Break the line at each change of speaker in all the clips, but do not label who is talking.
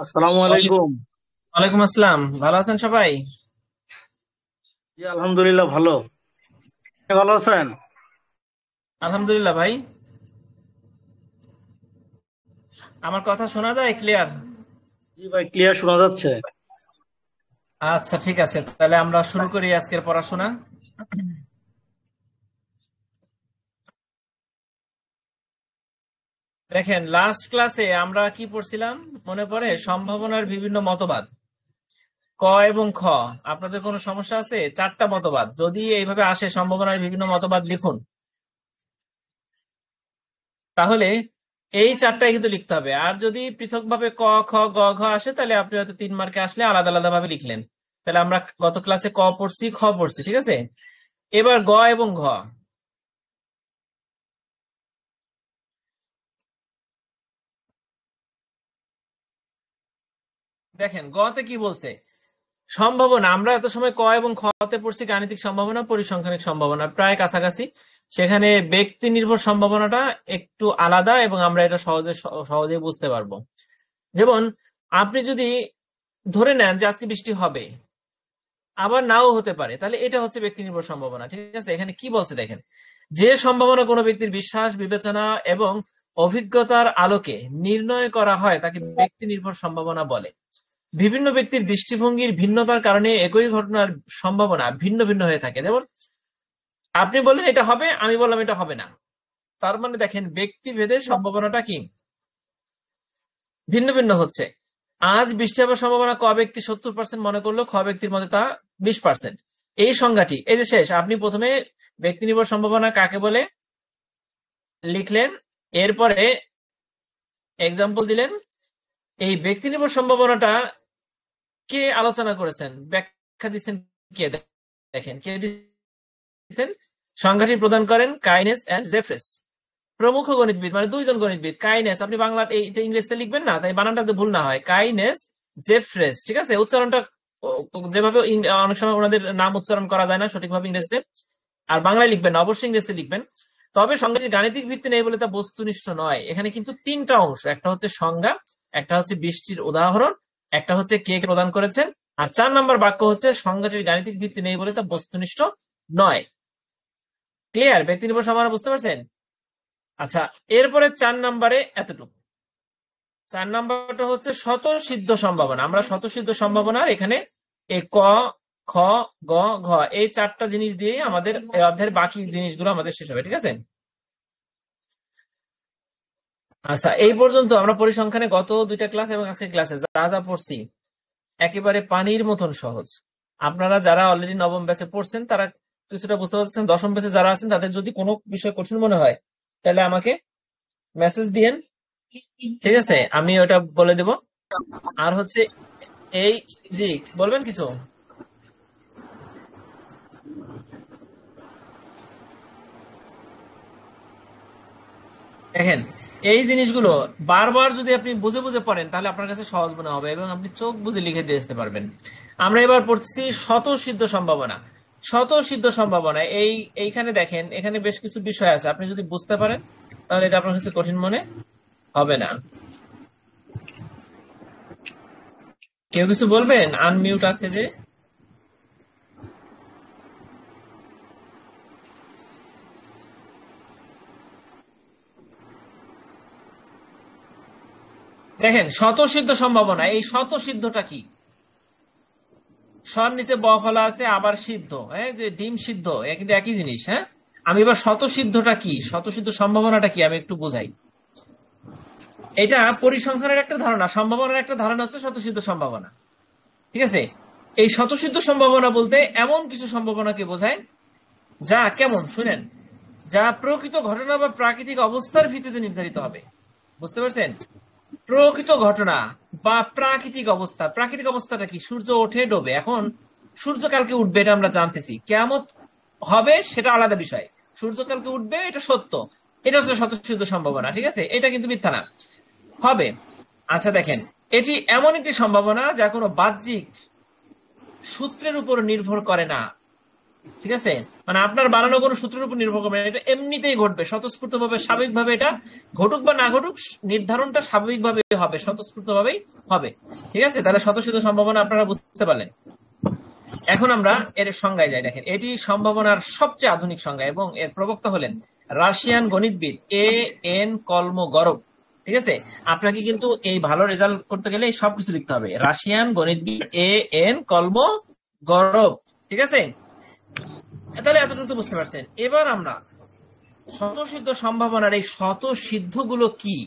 আসসালামু আলাইকুম।
ওয়ালাইকুম আসসালাম। ভালো আছেন সবাই?
জি আলহামদুলিল্লাহ ভালো। আপনি ভালো আছেন?
আলহামদুলিল্লাহ ভাই। আমার কথা শোনা যায় ক্লিয়ার?
জি ভাই ক্লিয়ার শোনা যাচ্ছে।
আচ্ছা, ঠিক আছে, তাহলে আমরা শুরু করি আজকের পড়াশোনা। দেখেন, লাস্ট ক্লাসে আমরা কি পড়ছিলাম মনে পড়ে? সম্ভাবনার বিভিন্ন মতবাদ, ক এবং খ। আপনাদের কোনো সমস্যা আছে? চারটা মতবাদ যদি এইভাবে আসে, সম্ভাবনার বিভিন্ন মতবাদ লিখুন। তাহলে এই চারটাই কিন্তু লিখতে হবে। আর যদি পৃথকভাবে ক, খ, গ, ঘ আসে, তাহলে আপনি হয়তো 3 মার্কে আসলে আলাদা আলাদা ভাবে লিখলেন। তাহলে আমরা গত ক্লাসে ক পড়ছি, খ পড়ছি, ঠিক আছে। এবার গ এবং ঘ। দেখেন গতে কি বলছে। সম্ভাবনা, আমরা এত সময় ক এবং খতে পড়ছি গাণিতিক সম্ভাবনা, পরিসংখ্যানিক সম্ভাবনা, প্রায় কাছাকাছি। সেখানে ব্যক্তি নির্ভর সম্ভাবনাটা একটু আলাদা এবং আমরা এটা সহজেই বুঝতে পারবো। যেমন আপনি যদি ধরে নেন যে আজকে বৃষ্টি হবে, আবার নাও হতে পারে, তাহলে এটা হচ্ছে ব্যক্তি নির্ভর সম্ভাবনা। ঠিক আছে, এখানে কি বলছে দেখেন। যে সম্ভাবনা কোনো ব্যক্তির বিশ্বাস, বিবেচনা এবং অভিজ্ঞতার আলোকে নির্ণয় করা হয় তাকে ব্যক্তি নির্ভর সম্ভাবনা বলে। বিভিন্ন ব্যক্তির দৃষ্টিভঙ্গির ভিন্নতার কারণে একই ঘটনার সম্ভাবনা ভিন্ন ভিন্ন হয়ে থাকে। যেমন আপনি বললেন এটা হবে, আমি বললাম এটা হবে না। তার মানে দেখেন ব্যক্তি ভেদের সম্ভাবনাটা কি ভিন্ন ভিন্ন হচ্ছে। আজ বৃষ্টি হওয়ার সম্ভাবনা ক ব্যক্তি 70% মনে করলো, খ ব্যক্তির মধ্যে তা 20%। এই সংজ্ঞাটি এই যে শেষ। আপনি প্রথমে ব্যক্তি নির্ভর সম্ভাবনা কাকে বলে লিখলেন, এরপরে এক্সাম্পল দিলেন। এই ব্যক্তি নির্ভর সম্ভাবনাটা কে আলোচনা করেছেন, ব্যাখ্যা দিচ্ছেন কে? দেখেন কে দিচ্ছেন। সংজ্ঞাটি প্রদান করেন কাইনেস এন্ড জেফ্রেস, প্রমুখ গণিতবিদ, মানে দুইজন গণিতবিদ। কাইনেস, আপনি বাংলা এইটা ইংরেজিতে লিখবেন না, তাই বানানটা ভুল না হয়। কাইনেস জেফ্রেস, ঠিক আছে। উচ্চারণটা যেভাবে অনেক সময় ওনাদের নাম উচ্চারণ করা যায় না সঠিকভাবে ইংরেজিতে, আর বাংলায় লিখবেন না, অবশ্যই ইংরেজিতে লিখবেন। তবে সংজ্ঞাটির গাণিতিক ভিত্তি নেই বলে তা বস্তুনিষ্ঠ নয়। এখানে কিন্তু তিনটা অংশ, একটা হচ্ছে সংজ্ঞা, একটা হচ্ছে বৃষ্টির উদাহরণ, একটা হচ্ছে কে কে প্রদান করেছেন, আর 4 নম্বর বাক্য হচ্ছে সংজ্ঞাটির গাণিতিক ভিত্তি নেই বলে তা বস্তুনিষ্ঠ নয়। ক্লিয়ার? ব্যক্তি নির্ভর সম্ভাবনা বুঝতে পারছেন? আচ্ছা, এরপরে 4 নম্বরে এতটুকু। 4 নম্বরটা হচ্ছে স্বতঃসিদ্ধ সম্ভাবনা। আমরা স্বতঃসিদ্ধ সম্ভাবনার এখানে এই ক, খ, গ, ঘ, এই চারটা জিনিস দিয়ে আমাদের এই অধ্যায়ের বাকি জিনিসগুলো আমাদের শেষ হবে। ঠিক আছে। আচ্ছা, এই পর্যন্ত আমরা পরিসংখ্যানে গত 2টা ক্লাস এবং আজকের ক্লাসে যা যা পড়ছি একেবারে পানির মতন সহজ। আপনারা যারা অলরেডি নবম ব্যাচে পড়ছেন তারা কিছুটা বুঝতে পারছেন। দশম ব্যাচে যারা আছেন তাদের যদি কোনো বিষয় কঠিন মনে হয় তাহলে আমাকে মেসেজ দিয়েন, ঠিক আছে, আমি ওটা বলে দেব। আর হচ্ছে এই, জি বলবেন কিছু? দেখেন, এই জিনিসগুলো বারবার যদি আপনি বুঝে বুঝে পড়েন তাহলে আপনার কাছে সহজ মনে হবে এবং আপনি চোখ বুঝে লিখে দিয়ে আসতে পারবেন। আমরা এবার পড়ছি স্বতঃসিদ্ধ সম্ভাবনা। স্বতঃসিদ্ধ সম্ভাবনা এইখানে দেখেন, এখানে বেশ কিছু বিষয় আছে। আপনি যদি বুঝতে পারেন তাহলে এটা আপনার কাছে কঠিন মনে হবে না। কেউ কিছু বলবেন? আনমিউট আছে যে। দেখেন স্বতঃসিদ্ধ সম্ভাবনা, এই স্বতঃসিদ্ধটা কি? স্বর নিচে ব ফলা আছে, আবার সিদ্ধ, হ্যাঁ, যে ডিম সিদ্ধ, এ কিন্তু একই জিনিস। হ্যাঁ, আমি এবার স্বতঃসিদ্ধটা কি, স্বতঃসিদ্ধ সম্ভাবনাটা কি আমি একটু বোঝাই। এটা পরিসংখ্যানের একটা ধারণা, সম্ভাবনার একটা ধারণা হচ্ছে স্বতঃসিদ্ধ সম্ভাবনা। ঠিক আছে। এই স্বতঃসিদ্ধ সম্ভাবনা বলতে এমন কিছু সম্ভাবনাকে বোঝায় যা কেমন শুনেন, যা প্রকৃত ঘটনা বা প্রাকৃতিক অবস্থার ভিত্তিতে নির্ধারিত হবে। বুঝতে পারছেন? প্রকৃত ঘটনা বা প্রাকৃতিক অবস্থা। প্রাকৃতিক অবস্থাটা কি? সূর্য ওঠে ডোবে। এখন সূর্য কালকে উঠবে এটা আমরা জানতেছি, কিয়ামত হবে সেটা আলাদা বিষয়। সূর্য কালকে উঠবে এটা সত্য, এটা হচ্ছে স্বতঃসিদ্ধ সম্ভাবনা। ঠিক আছে, এটা কিন্তু মিথ্যা না, হবে। আচ্ছা দেখেন, এটি এমন একটি সম্ভাবনা যা কোনো বাহ্যিক সূত্রের উপর নির্ভর করে না। ঠিক আছে, মানে আপনার বানানো কোনো সূত্রের উপর নির্ভর করবে না, এটা এমনিতেই ঘটবে স্বতঃস্ফূর্ত ভাবে, স্বাভাবিকভাবে। এটা ঘটুক বা না ঘটুক, নির্ধারণটা স্বাভাবিকভাবে হবে, স্বতঃস্ফূর্ত ভাবেই হবে। ঠিক আছে, তাহলে স্বতঃসিদ্ধ সম্ভাবনা আপনারা বুঝতে পারলেন। এখন আমরা এর সংজ্ঞায় যাই। দেখেন, এটি সম্ভাবনার সবচেয়ে আধুনিক সংজ্ঞা এবং এর প্রবক্তা হলেন রাশিয়ান গণিতবিদ এ এন কলমোগরভ। ঠিক আছে, আপনাকে কিন্তু এই ভালো রেজাল্ট করতে গেলে এই সবকিছু লিখতে হবে। রাশিয়ান গণিতবিদ এ এন কলমোগরভ। ঠিক আছে, তাহলে এতটুকু তো বুঝতে পারছেন। এবার আমরা স্বতঃসিদ্ধ সম্ভাবনার এই স্বতঃসিদ্ধ গুলো কি।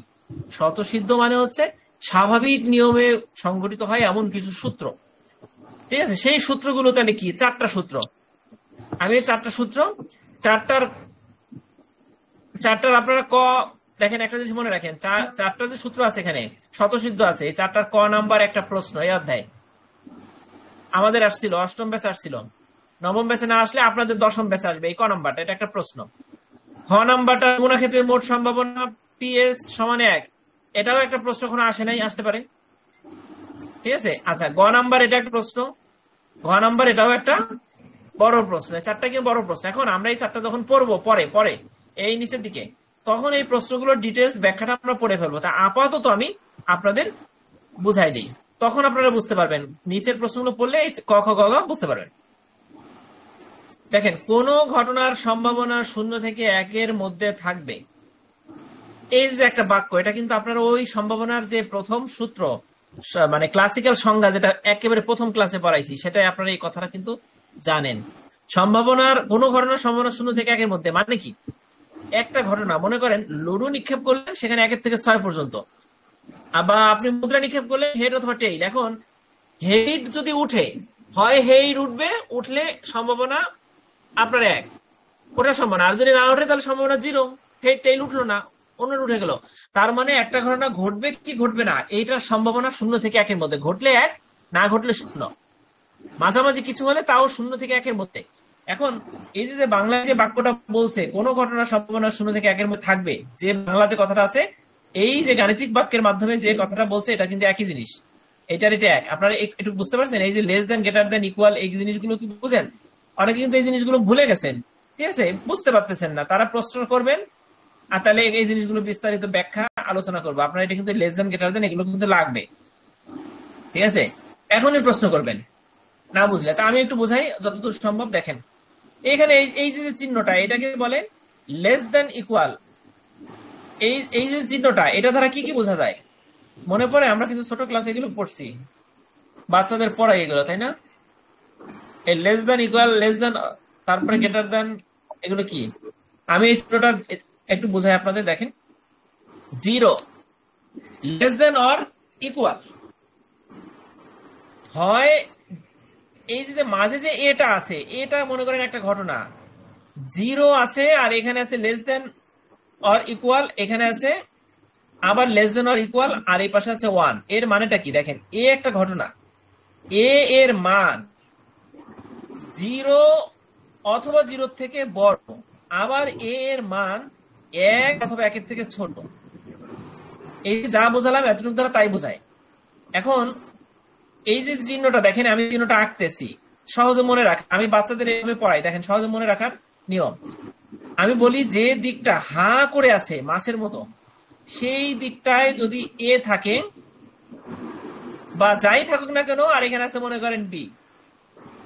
স্বতঃসিদ্ধ মানে হচ্ছে স্বাভাবিক নিয়মে সংঘটিত হয় এমন কিছু সূত্র। ঠিক আছে, সেই সূত্রগুলো তাহলে কি? চারটা সূত্র। আমি এই চারটা সূত্র, চারটার চারটার আপনারা দেখেন, একটা জিনিস মনে রাখেন, চারটা যে সূত্র আছে এখানে স্বতঃসিদ্ধ আছে, এই চারটার নাম্বার একটা প্রশ্ন এই অধ্যায় আমাদের আসছিল, অষ্টম ব্যাচে আসছিল। নবম ব্যাচে না আসলে আপনাদের দশম ব্যাচে আসবে এই নাম্বারটা, এটা একটা প্রশ্ন। নাম্বারটা নমুনা ক্ষেত্রের মোট সম্ভাবনা পিএস সমান 1, এটাও একটা প্রশ্ন, কোনো আসে নাই, আসতে পারে। ঠিক আছে, আচ্ছা, নাম্বার এটা একটা প্রশ্ন, নাম্বার এটাও একটা বড় প্রশ্ন। চারটা কি বড় প্রশ্ন। এখন আমরা এই চারটা যখন পড়বো পরে পরে এই নিচের দিকে, তখন এই প্রশ্নগুলোর ডিটেলস ব্যাখ্যাটা আমরা পড়ে ফেলবো। তা আপাতত আমি আপনাদের বুঝাই দিই, তখন আপনারা বুঝতে পারবেন। নিচের প্রশ্নগুলো পড়লে এই ক খ গ ঘ বুঝতে পারবেন। দেখেন, কোন ঘটনার সম্ভাবনা 0 থেকে 1-এর মধ্যে থাকবে, এই যে একটা বাক্য, এটা কিন্তু আপনারা ওই সম্ভাবনার যে প্রথম সূত্র, মানে ক্লাসিক্যাল সংজ্ঞা, যেটা একেবারে প্রথম ক্লাসে পড়াইছি, সেটাই আপনারা এই কথাটা কিন্তু জানেন। সম্ভাবনার কোন ঘটনার সম্ভাবনা 0 থেকে 1-এর মধ্যে মানে কি? একটা ঘটনা, মনে করেন লুডু নিক্ষেপ করলেন, সেখানে 1 থেকে 6 পর্যন্ত। আবার আপনি মুদ্রা নিক্ষেপ করলেন হেড অথবা টেইল। এখন হেড যদি উঠে, হয় হেড উঠবে, উঠলে সম্ভাবনা আপনার 1, ওটা সম্ভাবনা। আর যদি না ওঠে তাহলে সম্ভাবনা 0, হেড টেইল উঠলো না, অন্য উঠে গেল। তার মানে একটা ঘটনা ঘটবে কি ঘটবে না, এইটার সম্ভাবনা 0 থেকে 1-এর মধ্যে। ঘটলে 1, না ঘটলে 0, মাঝামাঝি কিছু হলে তাও 0 থেকে 1-এর মধ্যে। এখন এই যে বাংলায় যে বাক্যটা বলছে কোন ঘটনার সম্ভাবনা 0 থেকে 1-এর মধ্যে থাকবে, যে বাংলা যে কথাটা আছে, এই যে গাণিতিক বাক্যের মাধ্যমে যে কথাটা বলছে, এটা কিন্তু একই জিনিস। এটার এটা এক। আপনারা একটু বুঝতে পারছেন? এই যে less than, greater than, equal, এই জিনিসগুলো কি বুঝেন? অনেকে কিন্তু এই জিনিসগুলো ভুলে গেছেন। ঠিক আছে, বুঝতে পারতেছেন না, তারা প্রশ্ন করবেন, আর তাহলে এই জিনিসগুলো বিস্তারিত ব্যাখ্যা আলোচনা করবো। আপনারা এটা কিন্তু লেস দেন, গ্রেটার দেন, এগুলো কিন্তু লাগবে। ঠিক আছে, এখনই প্রশ্ন করবেন না বুঝলে। তা আমি একটু বোঝাই যতদূর সম্ভব। দেখেন, এখানে এই যে চিহ্নটা, এটাকে বলে লেস দেন ইকুয়াল। এই যে চিহ্নটা, এটা দ্বারা কি কি বোঝা যায় মনে পড়ে? আমরা কিন্তু ছোট ক্লাসে এগুলো পড়ছি, বাচ্চাদের পড়াই এগুলো, তাই না? এই less than equal, less than, তারপরে গ্রেটার দেন, এগুলো কি? আমি এই চিত্রটা একটু বোঝাই আপনাদের। দেখেন, 0 লেস দেন অর ইকুয়াল হয়, এই যে মাঝে যে এটা আছে, এটা মনে করেন একটা ঘটনা, 0 আছে আর এখানে আছে লেস দেন অর ইকুয়াল, এখানে আছে আবার লেস দেন অর ইকুয়াল, আর এই পাশে আছে 1। এর মানেটা কি? দেখেন, এ একটা ঘটনা, এ এর মান 0 অথবা 0 থেকে বড়, আবার এ এর মান 1 অথবা 1-এর থেকে ছোট। এই যা বোঝালাম এতটুকু দ্বারা তাই বোঝায়। এখন এই যে চিহ্নটা দেখেন, আমি চিহ্নটা আঁকতেছি, সহজে মনে রাখ। আমি বাচ্চাদের এভাবে পড়াই, দেখেন, সহজে মনে রাখার নিয়ম। আমি বলি যে দিকটা হা করে আছে মাছের মতো, সেই দিকটায় যদি এ থাকে বা যাই থাকুক না কেন, আর এখানে আছে মনে করেন বি,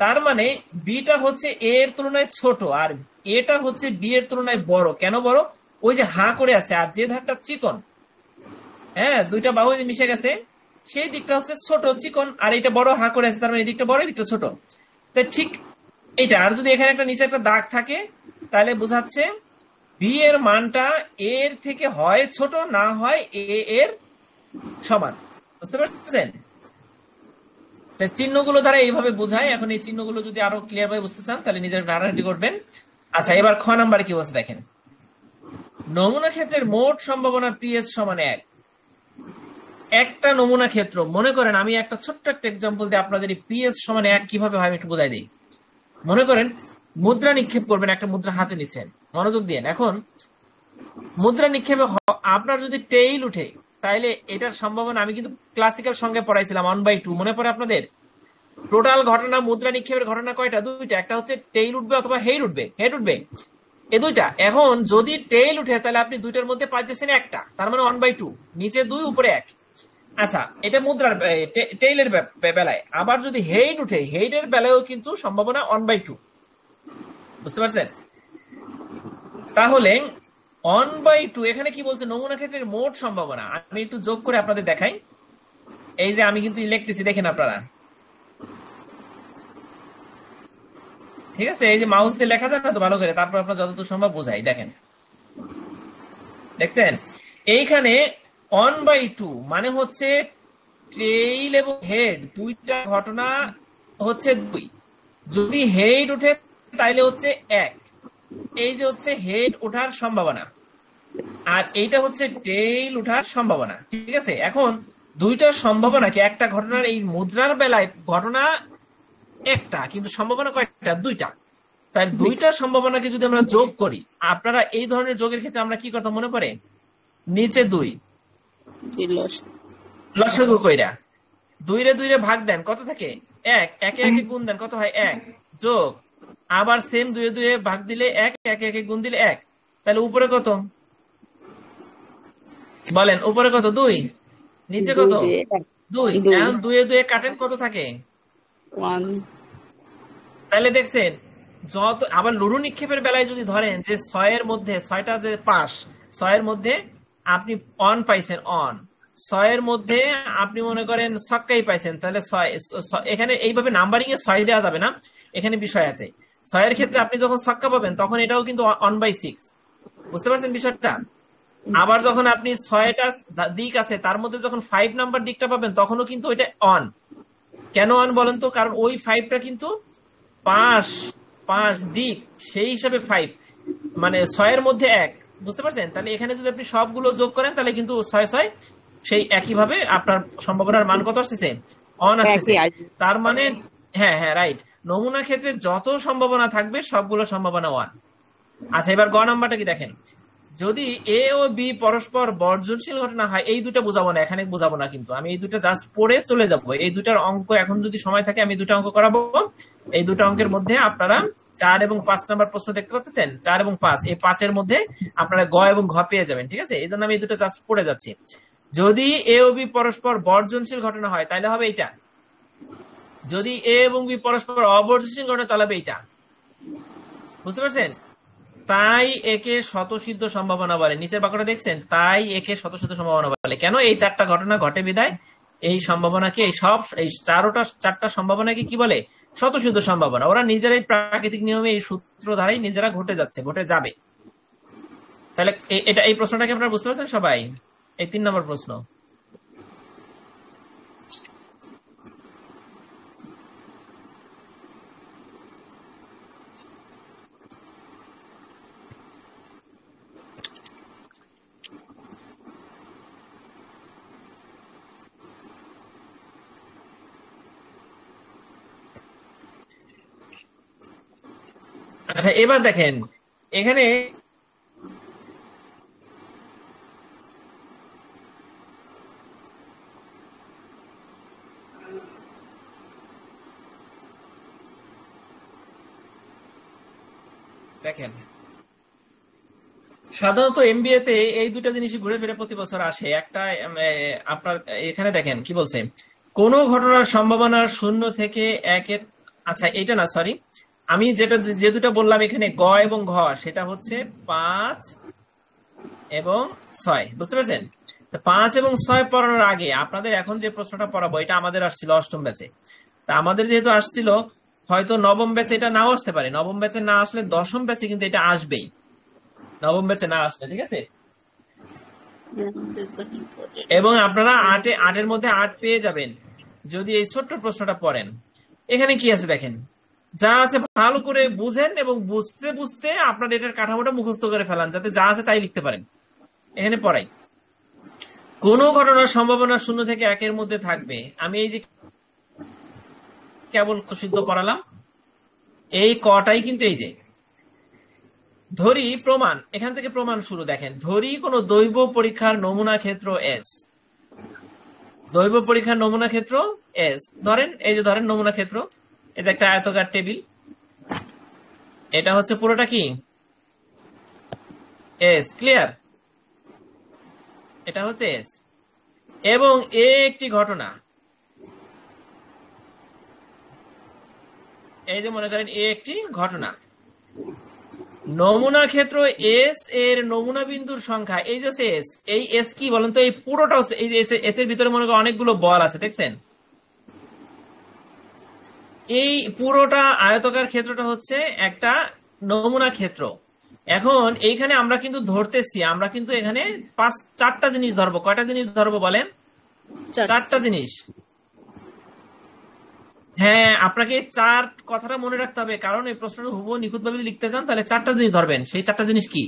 তার মানে বিটা হচ্ছে এ এর তুলনায় ছোট, আর এটা হচ্ছে বি এর তুলনায় বড়। কেন বড়? ওই যে হা করে আছে, আর যে ধারটা চিকন, হ্যাঁ, দুইটা বাহু যে মিশে গেছে, সেই দিকটা হচ্ছে ছোট চিকন, আর এটা বড় হা করে আছে, তার মানে এই দিকটা বড়, এই দিকটা ছোট। তাই ঠিক এটা। আর যদি এখানে একটা নিচে একটা দাগ থাকে, তাহলে বোঝাচ্ছে বি এর মানটা এর থেকে হয় ছোট, না হয় এ এর সমান। বুঝতে পারছেন? চিহ্নগুলো দ্বারা এইভাবে বোঝায়। এখন এই চিহ্নগুলো যদি আরো ক্লিয়ার ভাবে বুঝতে চান, তাহলে নিজের হাঁটাহাঁটি করবেন। আচ্ছা, এবার খ নাম্বারে কি বলছে দেখেন, নমুনা ক্ষেত্রের মোট সম্ভাবনা পিএস সমান 1। একটা নমুনা ক্ষেত্র, মনে করেন আমি একটা ছোট্ট একটা এক্সাম্পল দিয়ে আপনাদের পিএস সমান 1 কিভাবে হয় আমি একটু বোঝাই দিই। মনে করেন মুদ্রা নিক্ষেপ করবেন, একটা মুদ্রা হাতে নিচ্ছেন, মনোযোগ দিয়ে। এখন মুদ্রা নিক্ষেপে আপনার যদি টেইল উঠে, তাহলে এটার সম্ভাবনা, আমি কিন্তু ক্লাসিক্যাল সঙ্গে পড়াইছিলাম 1/2, মনে পড়ে আপনাদের? টোটাল ঘটনা মুদ্রা নিক্ষেপের ঘটনা কয়টা? দুইটা। একটা হচ্ছে টেইল উঠবে অথবা হেড উঠবে, হেড উঠবে, এই দুইটা। এখন যদি টেইল উঠে তাহলে আপনি দুইটার মধ্যে পাইতেছেন একটা, তার মানে 1/2, নিচে 2 উপরে 1। আচ্ছা, এটা মুদ্রার টেইলের বেলায়। আবার যদি হেড উঠে, হেডের বেলায়ও কিন্তু সম্ভাবনা 1/2। বুঝতে পারছেন? তাহলে 1/2 এখানে কি বলছে? নমুনা ক্ষেত্রের মোট সম্ভাবনা। আমি একটু যোগ করে আপনাদের দেখাই। এই যে আমি কিন্তু লিখতেছি, দেখেন আপনারা, ঠিক আছে? এই যে মাউস দিয়ে লেখা যায় না তো ভালো করে, তারপর আপনার যতদূর সম্ভব বোঝাই। দেখেন, দেখছেন এইখানে 1/2 মানে হচ্ছে টেইল এবং হেড দুইটা ঘটনা হচ্ছে 2। যদি হেড উঠে তাইলে হচ্ছে 1। এই যে হচ্ছে হেড ওঠার সম্ভাবনা, আর এইটা হচ্ছে টেইল ওঠার সম্ভাবনা। ঠিক আছে? এখন দুইটার সম্ভাবনা কি? একটা ঘটনার এই মুদ্রার বেলায় ঘটনা একটা, কিন্তু সম্ভাবনা কয়টা? দুইটা। তাই দুইটার সম্ভাবনাকে যদি আমরা যোগ করি, আপনারা এই ধরনের যোগের ক্ষেত্রে আমরা কি করতাম মনে পড়ে? নিচে 2 লসাগু কইরা 2 রে ভাগ দেন, কত থাকে? 1। একে একে গুণ দেন, কত হয়? 1। যোগ, আবার সেম 2 ভাগ দিলে 1, একে একে গুণ দিলে 1। তাহলে উপরে কত বলেন? উপরে কত? 2। নিচে কত? 2। এখন 2 কাটেন, কত থাকে? তাহলে দেখছেন, যত আবার লুরু নিক্ষেপের বেলায় যদি ধরেন যে 6-এর মধ্যে 6টা যে পাস, 6-এর মধ্যে আপনি অন পাইছেন, অন 6-এর মধ্যে আপনি মনে করেন ছক্কাই পাইছেন, তাহলে 6 এখানে এইভাবে নাম্বারিং এ 6 দেওয়া যাবে না, এখানে বিষয় আছে। 6-এর ক্ষেত্রে আপনি যখন ছক্কা পাবেন তখন এটাও কিন্তু 1/6। বুঝতে পারছেন বিষয়টা? আবার যখন আপনি 6টা দিক আছে তার মধ্যে যখন 5 নাম্বার দিকটা পাবেন তখনও কিন্তু ওইটা অন। কেন অন বলেন তো? কারণ ওই 5টা কিন্তু পাঁচ, 5 দিক, সেই হিসাবে 5, মানে 6-এর মধ্যে 1। বুঝতে পারছেন? তাহলে এখানে যদি আপনি সবগুলো যোগ করেন তাহলে কিন্তু 6 সেই একইভাবে আপনার সম্ভাবনার মান কত আসতেছে? অন আসতেছে। তার মানে হ্যাঁ হ্যাঁ, রাইট। নমুনা ক্ষেত্রে যত সম্ভাবনা থাকবে সবগুলো সম্ভাবনা 1। আচ্ছা, এবার গ নাম্বারটা কি দেখেন। যদি এ ও বি পরস্পর বর্জনশীল ঘটনা হয়, এই দুটো বোঝাবো না, এখানে বোঝাবো না, কিন্তু আমি এই দুটো জাস্ট পড়ে চলে যাবো। এই দুটার অঙ্ক এখন যদি সময় থাকে আমি দুটো অঙ্ক করাবো। এই দুটো অঙ্কের মধ্যে আপনারা 4 এবং 5 নাম্বার প্রশ্ন দেখতে পাচ্ছেন। 4 এবং 5, এই 5-এর মধ্যে আপনারা গ এবং ঘ পেয়ে যাবেন। ঠিক আছে? এই জন্য আমি এই দুটো জাস্ট পড়ে যাচ্ছি। যদি এ ও বি পরস্পর বর্জনশীল ঘটনা হয় তাহলে হবে এইটা। যদি এ এবং বি পরস্পর অবর্জনশীল ঘটনা তাহলে হবে এইটা। বুঝতে পারছেন? তাই একে শতসিদ্ধ সম্ভাবনা বলে। নিচের বাক্যটা দেখছেন? তাই একে শতসিদ্ধ সম্ভাবনা বলে। কেন? এই 4টা ঘটনা ঘটে বিদায় এই সম্ভাবনাকে, এই 4টা সম্ভাবনাকে কি বলে? শতসিদ্ধ সম্ভাবনা। ওরা নিজেরাই প্রাকৃতিক নিয়মে এই সূত্র ধারাই নিজেরা ঘটে যাচ্ছে, ঘটে যাবে। তাহলে এটা, এই প্রশ্নটাকে আপনারা বুঝতে পারছেন সবাই? এই 3 নম্বর প্রশ্ন। আচ্ছা, এবার দেখেন এখানে দেখেন, সাধারণত এমবিএ তে এই দুটো জিনিসই ঘুরে ফিরে প্রতি বছর আসে। একটা আপনার এখানে দেখেন কি বলছে, কোন ঘটনার সম্ভাবনা 0 থেকে 1-এর। আচ্ছা, এটা না, সরি, আমি যে দুটো বললাম এখানে গ এবং ঘ, সেটা হচ্ছে 5 এবং 6। বুঝতে পারছেন? 5 এবং 6 পড়ানোর আগে আপনাদের এখন যে প্রশ্নটা পড়াবো এটা আমাদের আসছিল 8ম ব্যাচে। তা আমাদের যেহেতু আসছিল, হয়তো 9ম ব্যাচে এটা নাও আসতে পারে। 9ম ব্যাচে না আসলে 10ম ব্যাচে কিন্তু এটা আসবেই। 9ম ব্যাচে না আসলে, ঠিক আছে? এবং আপনারা 8-এর মধ্যে 8 পেয়ে যাবেন যদি এই ছোট্ট প্রশ্নটা পড়েন। এখানে কি আছে দেখেন, যা আছে ভালো করে বুঝেন এবং বুঝতে বুঝতে আপনার এটার কাঠামোটা মুখস্থ করে ফেলান, যাতে যা আছে তাই লিখতে পারেন। এখানে পড়াই, কোন ঘটনার সম্ভাবনা 0 থেকে 1-এর মধ্যে থাকবে। আমি এই যে কেবল সিদ্ধ পড়ালাম, এই কটাই কিন্তু এই যে ধরি প্রমাণ, এখান থেকে প্রমাণ শুরু। দেখেন, ধরি কোন দৈব পরীক্ষার নমুনা ক্ষেত্র এস। দৈব পরীক্ষার নমুনা ক্ষেত্র এস। ধরেন এই যে ধরেন নমুনা ক্ষেত্র, এটা একটা আয়তাকার টেবিল, এটা হচ্ছে পুরোটা কি এস। ক্লিয়ার? এটা হচ্ছে এস এবং এ একটি ঘটনা। এই যে মনে করেন এ একটি ঘটনা। নমুনা ক্ষেত্র এস এর নমুনা বিন্দুর সংখ্যা, এই যে এস, এই এস কি বলেন তো? এই পুরোটা এই এস এর ভিতরে মনে করেন অনেকগুলো বল আছে, দেখছেন? এই পুরোটা আয়তকার ক্ষেত্রটা হচ্ছে একটা নমুনা ক্ষেত্র। এখন এইখানে আমরা কিন্তু ধরতেছি, আমরা কিন্তু এখানে চারটা জিনিস ধরবো। কয়টা জিনিস ধরবো বলেন? চারটা জিনিস। হ্যাঁ, আপনাকে চার কথাটা মনে রাখতে হবে, কারণ এই প্রশ্নটা হুবহু নিখুঁত ভাবে লিখতে চান তাহলে চারটা জিনিস ধরবেন। সেই চারটা জিনিস কি?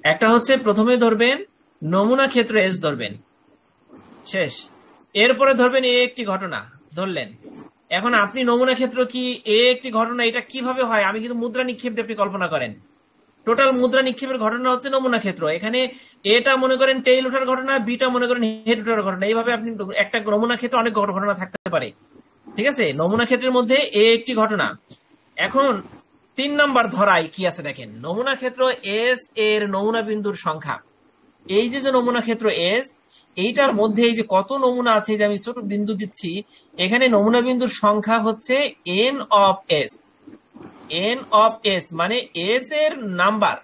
একটা হচ্ছে প্রথমে ধরবেন নমুনা ক্ষেত্র এস ধরবেন, শেষ। এরপরে ধরবেন এ একটি ঘটনা, ধরলেন। এখন আপনি নমুনা ক্ষেত্র কি এ একটি ঘটনা, এটা কিভাবে হয়? আমি কিন্তু মুদ্রা নিক্ষেপ দিয়ে আপনি কল্পনা করেন, টোটাল মুদ্রা নিক্ষেপের ঘটনা হচ্ছে নমুনা ক্ষেত্র। এখানে এটা মনে করেন টেইল ওঠার ঘটনা, বিটা মনে করেন হেড ওঠার ঘটনা। এইভাবে আপনি একটা নমুনা ক্ষেত্রে অনেক ঘটনা থাকতে পারে, ঠিক আছে? নমুনা ক্ষেত্রের মধ্যে এ একটি ঘটনা। এখন 3 নাম্বার ধরাই কি আছে দেখেন, নমুনা ক্ষেত্র এস এর নমুনা বিন্দুর সংখ্যা। এই যে নমুনা ক্ষেত্র এস, এইটার মধ্যে এই যে কত নমুনা আছে, যে আমি ছোট বিন্দু দিচ্ছি, এখানে নমুনা বিন্দুর সংখ্যা হচ্ছে N of S. N of S মানে এস এর নাম্বার,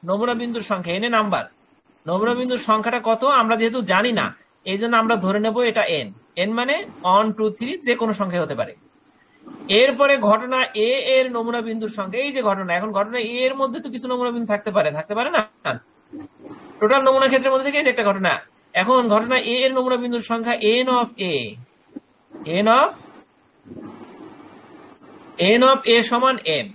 নমুনা বিন্দুর সংখ্যা এন এ নাম্বার। নমুনা বিন্দুর সংখ্যাটা কত আমরা যেহেতু জানি না, এই জন্য আমরা ধরে নেব এটা এন। এন মানে 1 2 3 যে কোনো সংখ্যা হতে পারে। এরপরে ঘটনা এ এর নমুনা বিন্দুর সংখ্যা, এই যে ঘটনা, এখন ঘটনা এ এর মধ্যে তো কিছু নমুনা বিন্দু থাকতে পারে না? টোটাল নমুনা ক্ষেত্রের মধ্যে থেকে একটা ঘটনা। এখন ঘটনা এ এর নমুনা বিন্দুর সংখ্যা N of A. N of A সমান এম।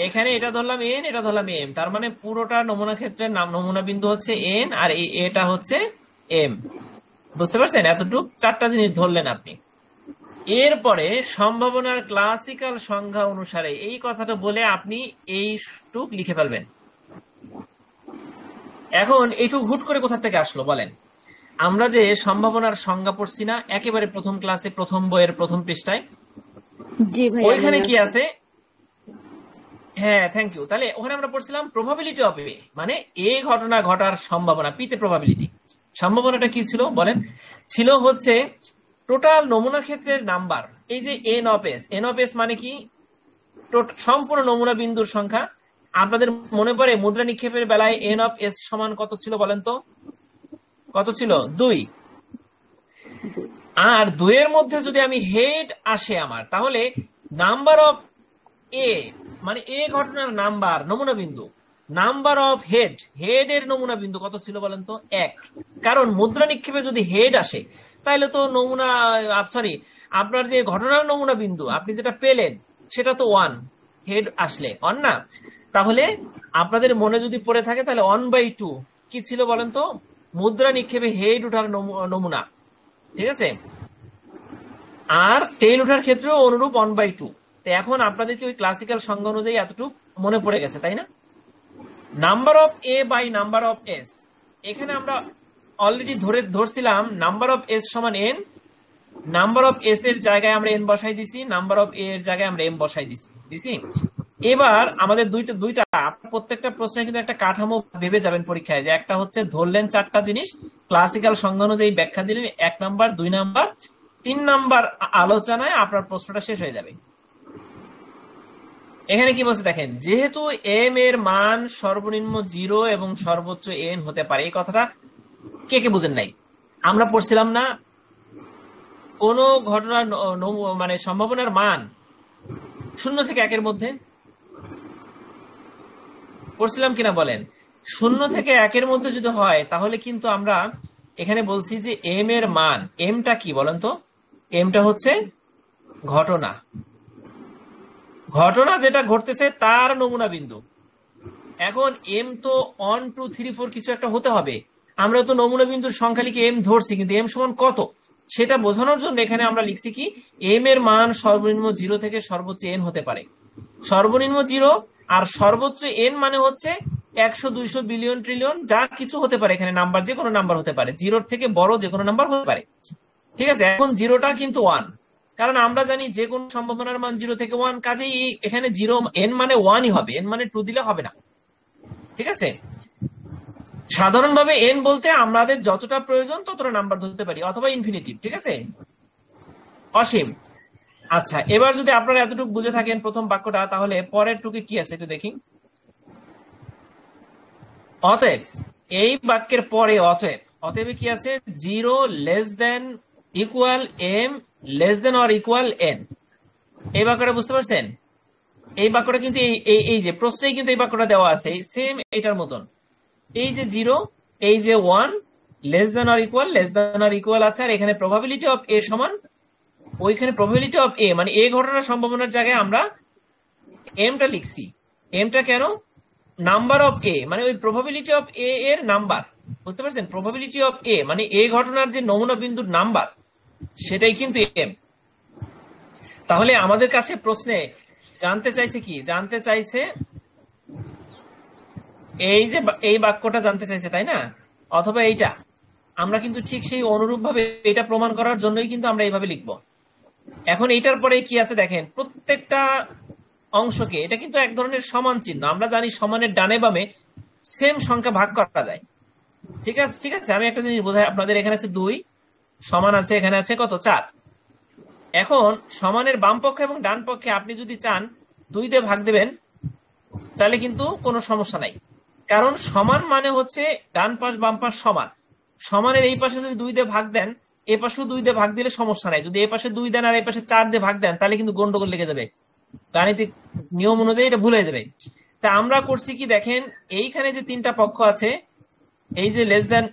এখানে এটা ধরলাম এন, এটা ধরলাম এম, তার মানে পুরোটা নমুনা ক্ষেত্রের নাম নমুনা বিন্দু হচ্ছে এন আর এটা হচ্ছে এম। বুঝতে পারছেন? এতটুকু চারটা জিনিস ধরলেন আপনি। এরপরে সম্ভাবনার ক্লাসিক্যাল সংজ্ঞা অনুসারে এই কথাটা বলে আপনি এইটুক লিখে ফেলবেন। এখন এইটুক হুট করে কোথা থেকে আসলো বলেন? আমরা যে সম্ভাবনার সংজ্ঞা পড়ছি না একেবারে প্রথম ক্লাসে, প্রথম বইয়ের প্রথম পৃষ্ঠায়?
জি ভাই,
ওইখানে কি আছে? হ্যাঁ, থ্যাংক ইউ। তাহলে ওখানে আমরা পড়ছিলাম প্রবাবিলিটি অফ এ, মানে এ ঘটনা ঘটার সম্ভাবনা, পিতে প্রবাবিলিটি। সম্ভাবনাটা কি ছিল বলেন? ছিল হচ্ছে টোটাল নমুনা ক্ষেত্রের নাম্বার, এই যে N of S. N of S মানে কি? সম্পূর্ণ নমুনা বিন্দুর সংখ্যা। আপনাদের মনে পড়ে মুদ্রা নিক্ষেপের বেলায় এন অফ এস সমান কত ছিল বলেন তো? কত ছিল? 2। আর 2 এর মধ্যে যদি আমি হেড আসে আমার, তাহলে নাম্বার অফ এ মানে এ ঘটনার নাম্বার, নমুনা বিন্দু, নাম্বার অফ হেড, হেড এর নমুনা বিন্দু কত ছিল বলেন তো? 1। কারণ মুদ্রা নিক্ষেপে যদি হেড আসে তাহলে তো নমুনা, সরি, আপনার যে ঘটনার নমুনা বিন্দু আপনি যেটা পেলেন সেটা তো 1, হেড আসলে 1 না? তাহলে আপনাদের মনে যদি পড়ে থাকে তাহলে 1/2 কি ছিল বলেন তো? মুদ্রা নিক্ষেপে হেড ওঠার নমুনা, ঠিক আছে? আর টেইল ওঠার ক্ষেত্রেও অনুরূপ 1/2। এখন আপনাদের কি ওই ক্লাসিক্যাল সংজ্ঞা অনুযায়ী এতটুকু মনে পড়ে গেছে, তাই না? Number of A by number of S, এখানে আমরা অলরেডি ধরছিলাম নাম্বার অফ এস সমান এন। নাম্বার অফ এস এর জায়গায় আমরা এন বসাই দিছি, নাম্বার অফ এ এর জায়গায় আমরা এম বসাই দিছি। এবার আমাদের দুইটা প্রত্যেকটা প্রশ্নে কিন্তু একটা কাঠামো ভেবে যাবেন পরীক্ষায়, যে একটা হচ্ছে ধরলেন চারটা জিনিস, ক্লাসিক্যাল সংজ্ঞা অনুযায়ী ব্যাখ্যা দিলেন 1 নাম্বার, 2 নাম্বার, 3 নাম্বার আলোচনায় আপনার প্রশ্নটা শেষ হয়ে যাবে। এখানে কি বলছে দেখেন, যেহেতু এম এর মান সর্বনিম্ন 0 এবং সর্বোচ্চ এন হতে পারে, এই কথাটা কে কে বুঝেন নাই? আমরা পড়ছিলাম না কোন ঘটনার মানে সম্ভাবনার মান 0 থেকে 1 এর মধ্যে? পড়ছিলাম কিনা বলেন? 0 থেকে 1 এর মধ্যে যদি হয় তাহলে কিন্তু আমরা এখানে বলছি যে এম এর মান, এমটা কি বলেন তো? এমটা হচ্ছে ঘটনা, ঘটনা যেটা ঘটতেছে তার নমুনা বিন্দু। এখন এম তো 1 2 3 4 কিছু একটা হতে হবে। আমরা তো নমুনা বিন্দুর সংখ্যা লিখে এম ধরছি, কিন্তু এম সমান কত সেটা বোঝানোর জন্য এখানে আমরা লিখছি কি, এম এর মান সর্বনিম্ন 0 থেকে সর্বোচ্চ এন হতে পারে। সর্বনিম্ন 0 আর সর্বোচ্চ এন মানে হচ্ছে 100 200 বিলিয়ন ট্রিলিয়ন, যা কিছু হতে পারে। এখানে নাম্বার যে কোনো নাম্বার হতে পারে, 0 থেকে বড় যে কোনো নাম্বার হতে পারে, ঠিক আছে, এখন জিরোটা কিন্তু 1, কারণ আমরা জানি যে কোন সম্ভাবনার মান 0 থেকে 1, কাজেই এখানে 0 n মানে 1ই হবে, n মানে 2 দিলে হবে না। ঠিক আছে, সাধারণভাবে n বলতে আমাদের যতটা প্রয়োজন ততটা নাম্বার ধরতে পারি, অথবা ইনফিনিটিভ। ঠিক আছে, অসীম। আচ্ছা, এবার যদি আপনারা এতটুকু বুঝে থাকেন প্রথম বাক্যটা, তাহলে পরের টুকে কি আছে একটু দেখি। অতএব, এই বাক্যের পরে অতএব, অতএবে কি আছে? 0 less than equal m less than or equal n। এই বাক্যটা বুঝতে পারছেন? এই বাক্যটা কিন্তু এই যে প্রশ্নেই কিন্তু এই বাক্যটা দেওয়া আছে, এই সেম এটার মতন। এই যে 0, এই যে 1, লেস দেন অর ইকুয়াল আছে, আর এখানে প্রবাবিলিটি অফ a সমান, ওইখানে প্রবাবিলিটি অফ a মানে এই ঘটনার সম্ভাবনার জায়গায় আমরা এমটা লিখছি। এমটা কেন? নাম্বার অফ এ মানে ওই প্রবাবিলিটি অফ এ এর নাম্বার, বুঝতে পারছেন? প্রবাবিলিটি অফ এ মানে এই ঘটনার যে নমুনা বিন্দুর নাম্বার, সেটাই কিন্তু এম। তাহলে আমাদের কাছে প্রশ্নে জানতে চাইছে কি? জানতে চাইছে এই যে এই বাক্যটা জানতে চাইছে, তাই না? অথবা এইটা। আমরা কিন্তু ঠিক সেই অনুরূপ ভাবে এটা প্রমাণ করার জন্যই কিন্তু আমরা এইভাবে লিখবো। এখন এইটার পরে কি আছে দেখেন, প্রত্যেকটা অংশকে, এটা কিন্তু এক ধরনের সমান চিহ্ন। আমরা জানি সমানের ডানে বামে সেম সংখ্যা ভাগ করা যায়। ঠিক আছে, ঠিক আছে, আমি একটা জিনিস বোঝাই আপনাদের। এখানে আছে 2, সমান আছে এখানে আছে কত? 4। এখন সমানের বাম পক্ষে এবং ডান পক্ষে আপনি যদি চান 2 দিয়ে ভাগ দেবেন, তাহলে কিন্তু কোনো সমস্যা নাই, কারণ সমান মানে হচ্ছে ডান পাশ বাম পাশ সমান। সমানের এই পাশে যদি 2 দিয়ে ভাগ দেন, এ পাশেও 2 দিয়ে ভাগ দিলে সমস্যা নাই। যদি এ পাশে 2 দেন আর এই পাশে 4 দিয়ে ভাগ দেন, তাহলে কিন্তু গন্ডগোল লেগে যাবে, গাণিতিক নিয়ম অনুযায়ী এটা ভুল হয়ে যাবে। তা আমরা করছি কি দেখেন, এইখানে যে 3টা পক্ষ আছে, এই যে লেস দেন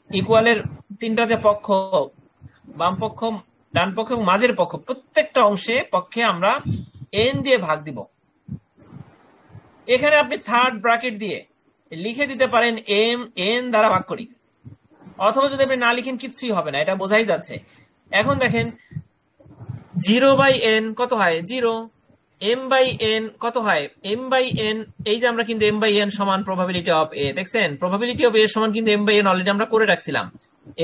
ইকুয়ালের 3টা যে পক্ষ, বাম পক্ষ, ডান পক্ষ এবং মাঝের পক্ষ, প্রত্যেকটা অংশে পক্ষে আমরা n দিয়ে ভাগ দিব। এখানে আপনি থার্ড ব্র্যাকেট দিয়ে লিখে দিতে পারেন m n দ্বারা ভাগ করি, অথবা যদি আপনি না লিখেন কিচ্ছুই হবে না, এটা বোঝাই যাচ্ছে। এখন দেখেন 0/n কত হয়? 0। m/n কত হয়? m/n, এই যে আমরা কিন্তু m/n সমান প্রবাবিলিটি অফ a, দেখছেন? প্রবাবিলিটি অফ a সমান কিন্তু m/n অলরেডি আমরা করে রাখছিলাম।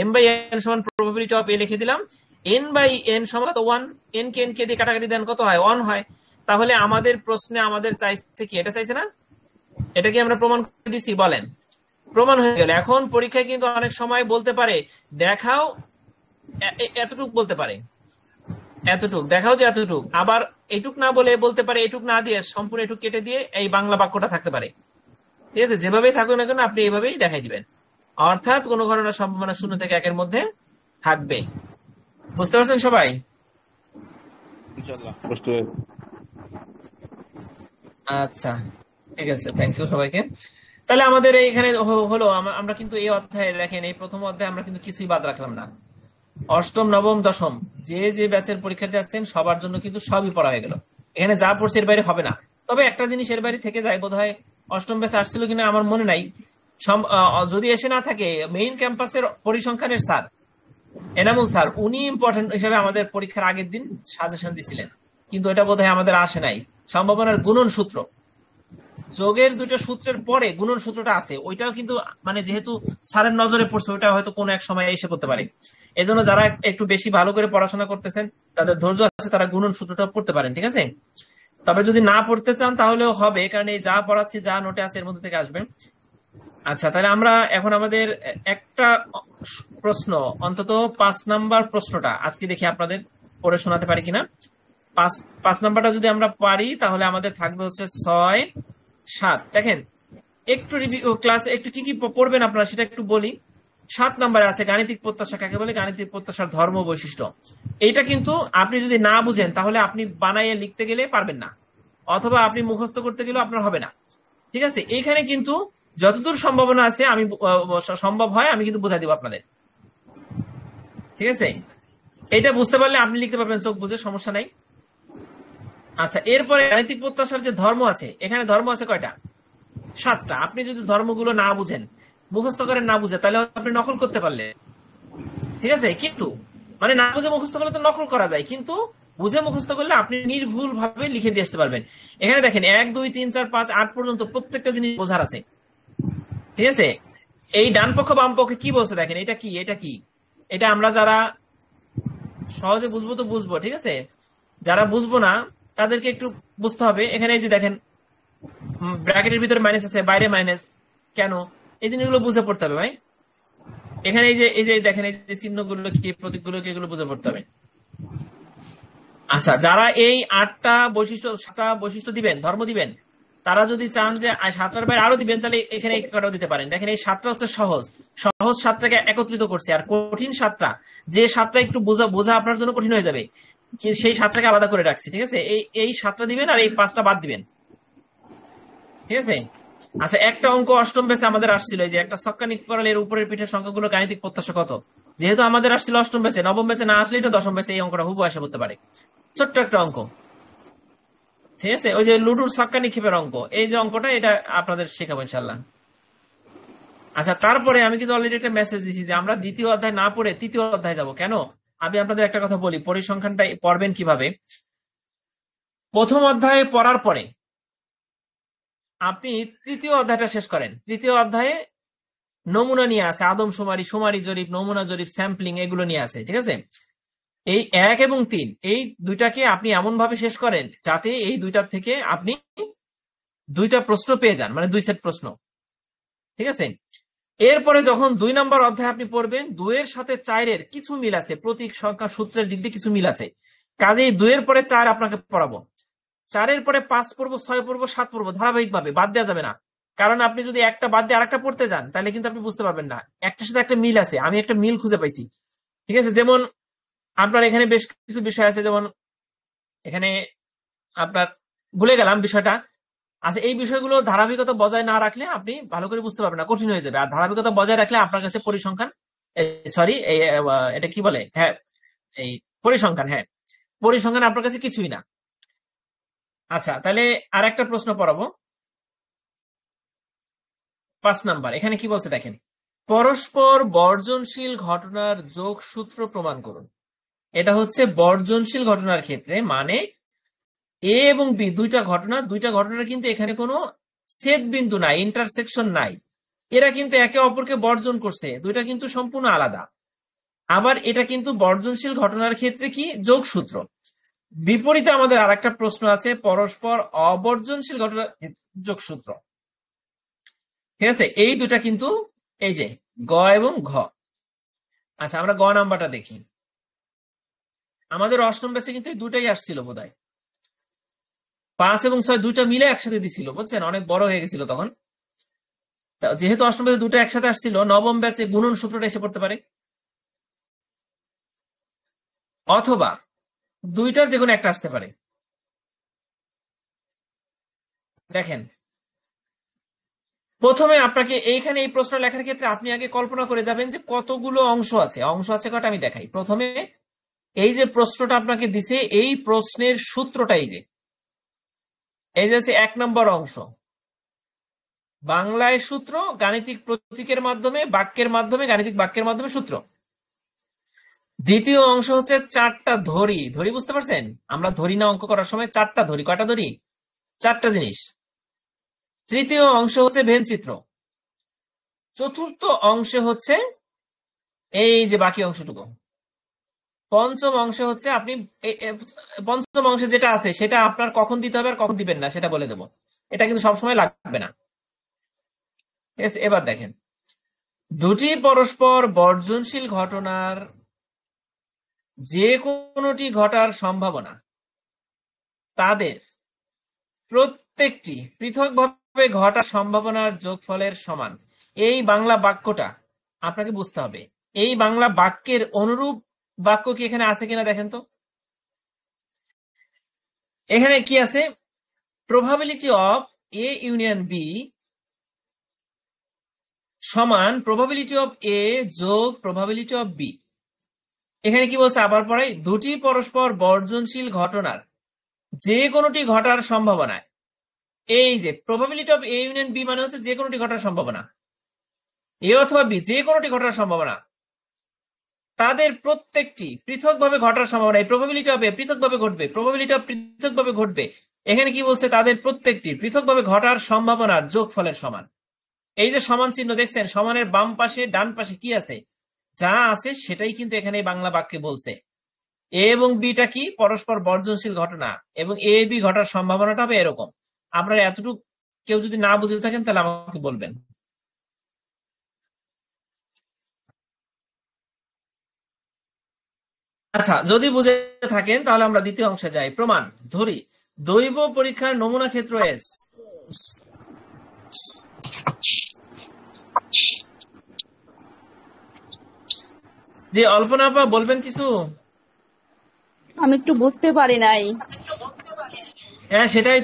m/n সমান প্রবাবিলিটি অফ a লিখে দিলাম। n/n সমান কত? 1। n কে n কে দিয়ে কাটাকাটি দেন, কত হয়? 1 হয়। তাহলে আমাদের প্রশ্নে আমাদের চাইছে কি? এটা চাইছে না? এটা কি আমরা প্রমাণ করে দিছি? বলেন, প্রমাণ হয়ে গেল। এখন পরীক্ষায় কিন্তু অনেক সময় বলতে পারে দেখাও, এতটুক বলতে পারে, এতটুক দেখাও যে এতটুক, আবার এটুক না বলে বলতে পারে এটুক না দিয়ে সম্পূর্ণ এটুক কেটে দিয়ে এই বাংলা বাক্যটা থাকতে পারে। ঠিক আছে, যেভাবেই থাকুক না কেন আপনি এইভাবেই দেখাই দিবেন, অর্থাৎ কোনো ঘটনার সম্ভাবনা 0 থেকে 1 এর মধ্যে থাকবে। বুঝতে পারছেন সবাই? আচ্ছা, ঠিক আছে, থ্যাংক ইউ সবাইকে। তাহলে আমাদের এইখানে হলো, আমরা কিন্তু এই অধ্যায়ে দেখেন, এই প্রথম অধ্যায়ে আমরা কিন্তু কিছুই বাদ রাখলাম না। অষ্টম, নবম, দশম যে যে ব্যাচের পরীক্ষার্থী আসছেন সবার জন্য কিন্তু সবই পড়া হয়ে গেল। এখানে যা পড়ছে এর বাইরে হবে না। তবে একটা জিনিস এর বাইরে থেকে যায়, বোধহয় অষ্টম ব্যাচে আসছিল কিনা আমার মনে নাই। যদি এসে না থাকে, মেইন ক্যাম্পাসের পরিসংখ্যানের স্যার এনামুল স্যার, উনি ইম্পর্টেন্ট হিসেবে আমাদের পরীক্ষার আগের দিন সাজেশন দিছিলেন, কিন্তু এটা বোধহয় আমাদের আসে নাই। সম্ভাবনার গুণন সূত্র, যোগের 2টা সূত্রের পরে গুণন সূত্রটা আছে, ওইটাও কিন্তু মানে যেহেতু স্যারের নজরে পড়ছে, ওইটা হয়তো কোনো এক সময় এসে করতে পারে। এজন্য যারা একটু বেশি ভালো করে পড়াশোনা করতেছেন, তাদের ধৈর্য আছে, তারা গুণন সূত্রটা পড়তে পারেন। ঠিক আছে, তবে যদি না পড়তে চান তাহলেও হবে, কারণ এই যা পড়াচ্ছি, যা নোটে আছে এর মধ্যে থেকে আসবে। আচ্ছা, তাহলে আমরা এখন আমাদের একটা প্রশ্ন, অন্তত 5 নাম্বার প্রশ্নটা আজকে দেখি আপনাদের পড়ে শোনাতে পারি কিনা। 5 নাম্বারটা যদি আমরা পারি, তাহলে আমাদের থাকবে হচ্ছে 6, 7। দেখেন, একটু রিভিউ ক্লাস, একটু কি কি পড়বেন আপনারা সেটা একটু বলি। 7 নম্বরে আছে গাণিতিক প্রত্যাশা কাকে বলে, গাণিতিক প্রত্যাশার ধর্ম বৈশিষ্ট্য। এইটা কিন্তু আপনি যদি না বুঝেন, তাহলে আপনি বানাইয়ে লিখতে গেলে পারবেন না, অথবা আপনি মুখস্থ করতে গেলেও আপনার হবে না। ঠিক আছে, এইখানে কিন্তু যতদূর সম্ভাবনা আছে, আমি সম্ভব হয় আমি কিন্তু বুঝাই দিব আপনাদের। ঠিক আছে, এটা বুঝতে পারলে আপনি লিখতে পারবেন চোখ বুঝে, সমস্যা নাই। আচ্ছা, এরপরে গাণিতিক প্রত্যাশার যে ধর্ম আছে, এখানে ধর্ম আছে কয়টা? 7টা। আপনি যদি ধর্মগুলো না বুঝেন, মুখস্থ করেন না বুঝে, তাহলে আপনি নকল করতে পারলেন। ঠিক আছে, কিন্তু মানে না বুঝে মুখস্থ করলে তো নকল করা যায়, কিন্তু বুঝে মুখস্থ করলে আপনি নির্ভুল ভাবে লিখে দিয়ে আসতে পারবেন। এখানে দেখেন 1, 2, 3, 4, 5, 8 পর্যন্ত প্রত্যেকটা জিনিস বোঝার আছে। ঠিক আছে, এই ডান পক্ষ বাম পক্ষে কি বলছে দেখেন, এটা কি, এটা কি, এটা আমরা যারা সহজে বুঝবো তো বুঝবো, ঠিক আছে? যারা বুঝবো না তাদেরকে একটু বুঝতে হবে। এখানে এই যে দেখেন, ব্র্যাকেটের ভিতরে মাইনাস আছে, বাইরে মাইনাস, কেন? এই জিনিসগুলো বুঝে পড়তে হবে ভাই। এখানে এই যে দেখেন, এই যে চিহ্নগুলো কি, প্রতীকগুলো কি, এগুলো বুঝে পড়তে হবে। আচ্ছা, যারা এই 7টা বৈশিষ্ট্য দিবেন, ধর্ম দিবেন, তারা যদি চান যে 7টার বাইরে আরো দিবেন, তাহলে এখানে এই কটাও দিতে পারেন। দেখেন, এই 7টা হচ্ছে সহজ সহজ 7টাকে একত্রিত করছে, আর কঠিন 7টা, যে 7টা একটু বোঝা বোঝা আপনার জন্য কঠিন হয়ে যাবে, সেই 7টাকে আলাদা করে রাখছি, ঠিক আছে? এই 7টা দিবেন আর এই 5টা বাদ দিবেন, ঠিক আছে? আচ্ছা, একটা অঙ্ক অষ্টম ব্যাচে আমাদের আসছিল, এই যে একটা ছক্কা নিকরাল এর উপরের পিঠের সংখ্যাগুলো গাণিতিক প্রত্যাশা কত। যেহেতু আমাদের আসছিল অষ্টম ব্যাচে, নবম ব্যাচে না আসলে এটা দশম ব্যাচে এই অঙ্কটা হুবহু এসে করতে পারে। ছোট্ট একটা অঙ্ক, ঠিক আছে? ওই যে লুডুর ছক্কা নিক্ষেপের অঙ্ক, এই যে অঙ্কটা, এটা আপনাদের শেখাবো ইনশাল্লাহ। আচ্ছা, তারপরে আমি কিন্তু অলরেডি একটা মেসেজ দিচ্ছি যে আমরা দ্বিতীয় অধ্যায় না পড়ে তৃতীয় অধ্যায় যাব। কেন? আমি আপনাদের একটা কথা বলি, পরিসংখ্যানটা পড়বেন কিভাবে। প্রথম অধ্যায়ে পড়ার পরে আপনি তৃতীয় অধ্যায়টা শেষ করেন। তৃতীয় অধ্যায়ে নমুনা নিয়ে আছে, আদমশুমারি, শুমারি জরিপ, নমুনা জরিপ, স্যাম্পলিং, এগুলো নিয়ে আছে, ঠিক আছে? এই 1 এবং 3 এই দুইটাকে আপনি এমন ভাবে শেষ করেন যাতে এই দুইটার থেকে আপনি দুইটা প্রশ্ন পেয়ে যান, মানে 2 সেট প্রশ্ন, ঠিক আছে? এরপরে যখন 2 নম্বর অধ্যায় আপনি পড়বেন, 2 এর সাথে 4 এর কিছু মিল আছে, প্রতীক সংখ্যা সূত্রের দিক দিয়ে কিছু মিল আছে, কাজেই 2 এর পরে 4 আপনাকে পড়াবো, 4 এর পরে 5 পড়বো, 6 পড়বো, 7 পড়বো, ধারাবাহিক ভাবে, বাদ দেওয়া যাবে না। কারণ আপনি যদি একটা বাদ দিয়ে আরেকটা পড়তে যান, তাহলে কিন্তু আপনি বুঝতে পারবেন না। একটার সাথে একটা মিল আছে, আমি একটা মিল খুঁজে পাইছি, ঠিক আছে? যেমন আপনার এখানে বেশ কিছু বিষয় আছে, যেমন এখানে আপনার ভুলে গেলাম বিষয়টা। আচ্ছা, এই বিষয়গুলো ধারাবাহিকতা বজায় না রাখলে আপনি ভালো করে বুঝতে পারবেন না, কঠিন হয়ে যাবে। আর ধারাবাহিকতা বজায় রাখলে আপনার কাছে পরিসংখ্যান, সরি, এটা কি বলে, হ্যাঁ, এই পরিসংখ্যান, হ্যাঁ, পরিসংখ্যান আপনার কাছে কিছুই না। আচ্ছা, তাহলে আর একটা প্রশ্ন পড়াবো। 5 নাম্বার, এখানে কি বলছে দেখেন, পরস্পর বর্জনশীল ঘটনার যোগসূত্র প্রমাণ করুন। এটা হচ্ছে বর্জনশীল ঘটনার ক্ষেত্রে, মানে এ এবং বি দুইটা ঘটনার কিন্তু এখানে কোনো ছেদ বিন্দু নাই, ইন্টারসেকশন নাই, এরা কিন্তু একে অপরকে বর্জন করছে, দুইটা কিন্তু সম্পূর্ণ আলাদা। আবার এটা কিন্তু বর্জনশীল ঘটনার ক্ষেত্রে কি যোগসূত্র। বিপরীতে আমাদের আরেকটা প্রশ্ন আছে, পরস্পর অবর্জনশীল ঘটনার যোগসূত্র, ঠিক আছে? এই দুটা কিন্তু এই যে গ এবং ঘ। আচ্ছা, আমরা গ নাম্বারটা দেখি। আমাদের অষ্টম ব্যাচে কিন্তু এই দুটাই আসছিল বোধহয়, 5 এবং 6 দুইটা মিলে একসাথে দিছিল, বুঝছেন? অনেক বড় হয়ে গেছিল তখন। যেহেতু অষ্টম ব্যাচে দুটো একসাথে আসছিল, নবম ব্যাচে গুণন সূত্রটা এসে পড়তে পারে, অথবা দুইটার যে কোনো একটা আসতে পারে। দেখেন, প্রথমে আপনাকে এইখানে এই প্রশ্ন লেখার ক্ষেত্রে আপনি আগে কল্পনা করে যাবেন যে কতগুলো অংশ আছে কটা, আমি দেখাই। প্রথমে এই যে প্রশ্নটা আপনাকে দিছে, এই প্রশ্নের সূত্রটা এই যে 1 নম্বর অংশ, বাংলায় সূত্র, গাণিতিক প্রতীকের মাধ্যমে, বাক্যের মাধ্যমে, গাণিতিক বাক্যের মাধ্যমে সূত্র। দ্বিতীয় অংশ হচ্ছে 4টা ধরি, বুঝতে পারছেন? আমরা ধরি না অঙ্ক করার সময়, 4টা ধরি, কয়টা ধরি? 4টা জিনিস। তৃতীয় অংশ হচ্ছে ভেনচিত্র। চতুর্থ অংশে হচ্ছে এই যে বাকি অংশটুকু। পঞ্চম অংশে হচ্ছে আপনি পঞ্চম অংশে যেটা আছে সেটা আপনার কখন দিতে হবে আর কখন দিবেন না সেটা বলে দেবো। এটা কিন্তু সবসময় লাগবে না, ঠিক আছে? এবার দেখেন, দুটি পরস্পর বর্জনশীল ঘটনার যে কোনোটি ঘটার সম্ভাবনা, তাদের প্রত্যেকটি পৃথকভাবে ঘটার সম্ভাবনার যোগফলের সমান। এই বাংলা বাক্যটা আপনাকে বুঝতে হবে। এই বাংলা বাক্যের অনুরূপ বাক্য কি এখানে আছে কিনা দেখেন তো। এখানে কি আছে? Probability of A union B সমান প্রবাবিলিটি অফ এ যোগ প্রবাবিলিটি অফ বি। এখানে কি বলছে আবার পড়াই, দুটি পরস্পর বর্জনশীল ঘটনার যে কোনোটি ঘটার সম্ভাবনা। এই যে probability of A union B মানে হচ্ছে যে কোনোটি ঘটার সম্ভাবনা, এ অথবা বি যে কোনোটি ঘটার সম্ভাবনা, তাদের প্রত্যেকটি পৃথকভাবে ঘটার সম্ভাবনা। এই প্রবাবিলিটি অফ এ পৃথকভাবে ঘটবে, প্রবাবিলিটি অফ পৃথকভাবে ঘটবে। এখানে কি বলছে? তাদের প্রত্যেকটি পৃথকভাবে ঘটার সম্ভাবনার যোগফলের সমান। এই যে সমান চিহ্ন দেখছেন, সমানের বাম পাশে ডান পাশে কি আছে? যা আছে সেটাই কিন্তু এখানে বাংলা বাক্যে বলছে। এ এবং বিটা কি পরস্পর বর্জনশীল ঘটনা, এবং এ বি ঘটার সম্ভাবনাটা হবে এরকম। আপনারা এতটুকু কেউ যদি না বুঝে থাকেন তাহলে আমাকে বলবেন। আচ্ছা, যদি বুঝে থাকেন তাহলে আমরা দ্বিতীয় অংশে যাই। প্রমাণ ধরি দৈব পরীক্ষার নমুনা ক্ষেত্র এস। যে অল্পনা আপা বলবেন কিছু?
আমি একটু বুঝতে পারি নাই।
হ্যাঁ, সেটাই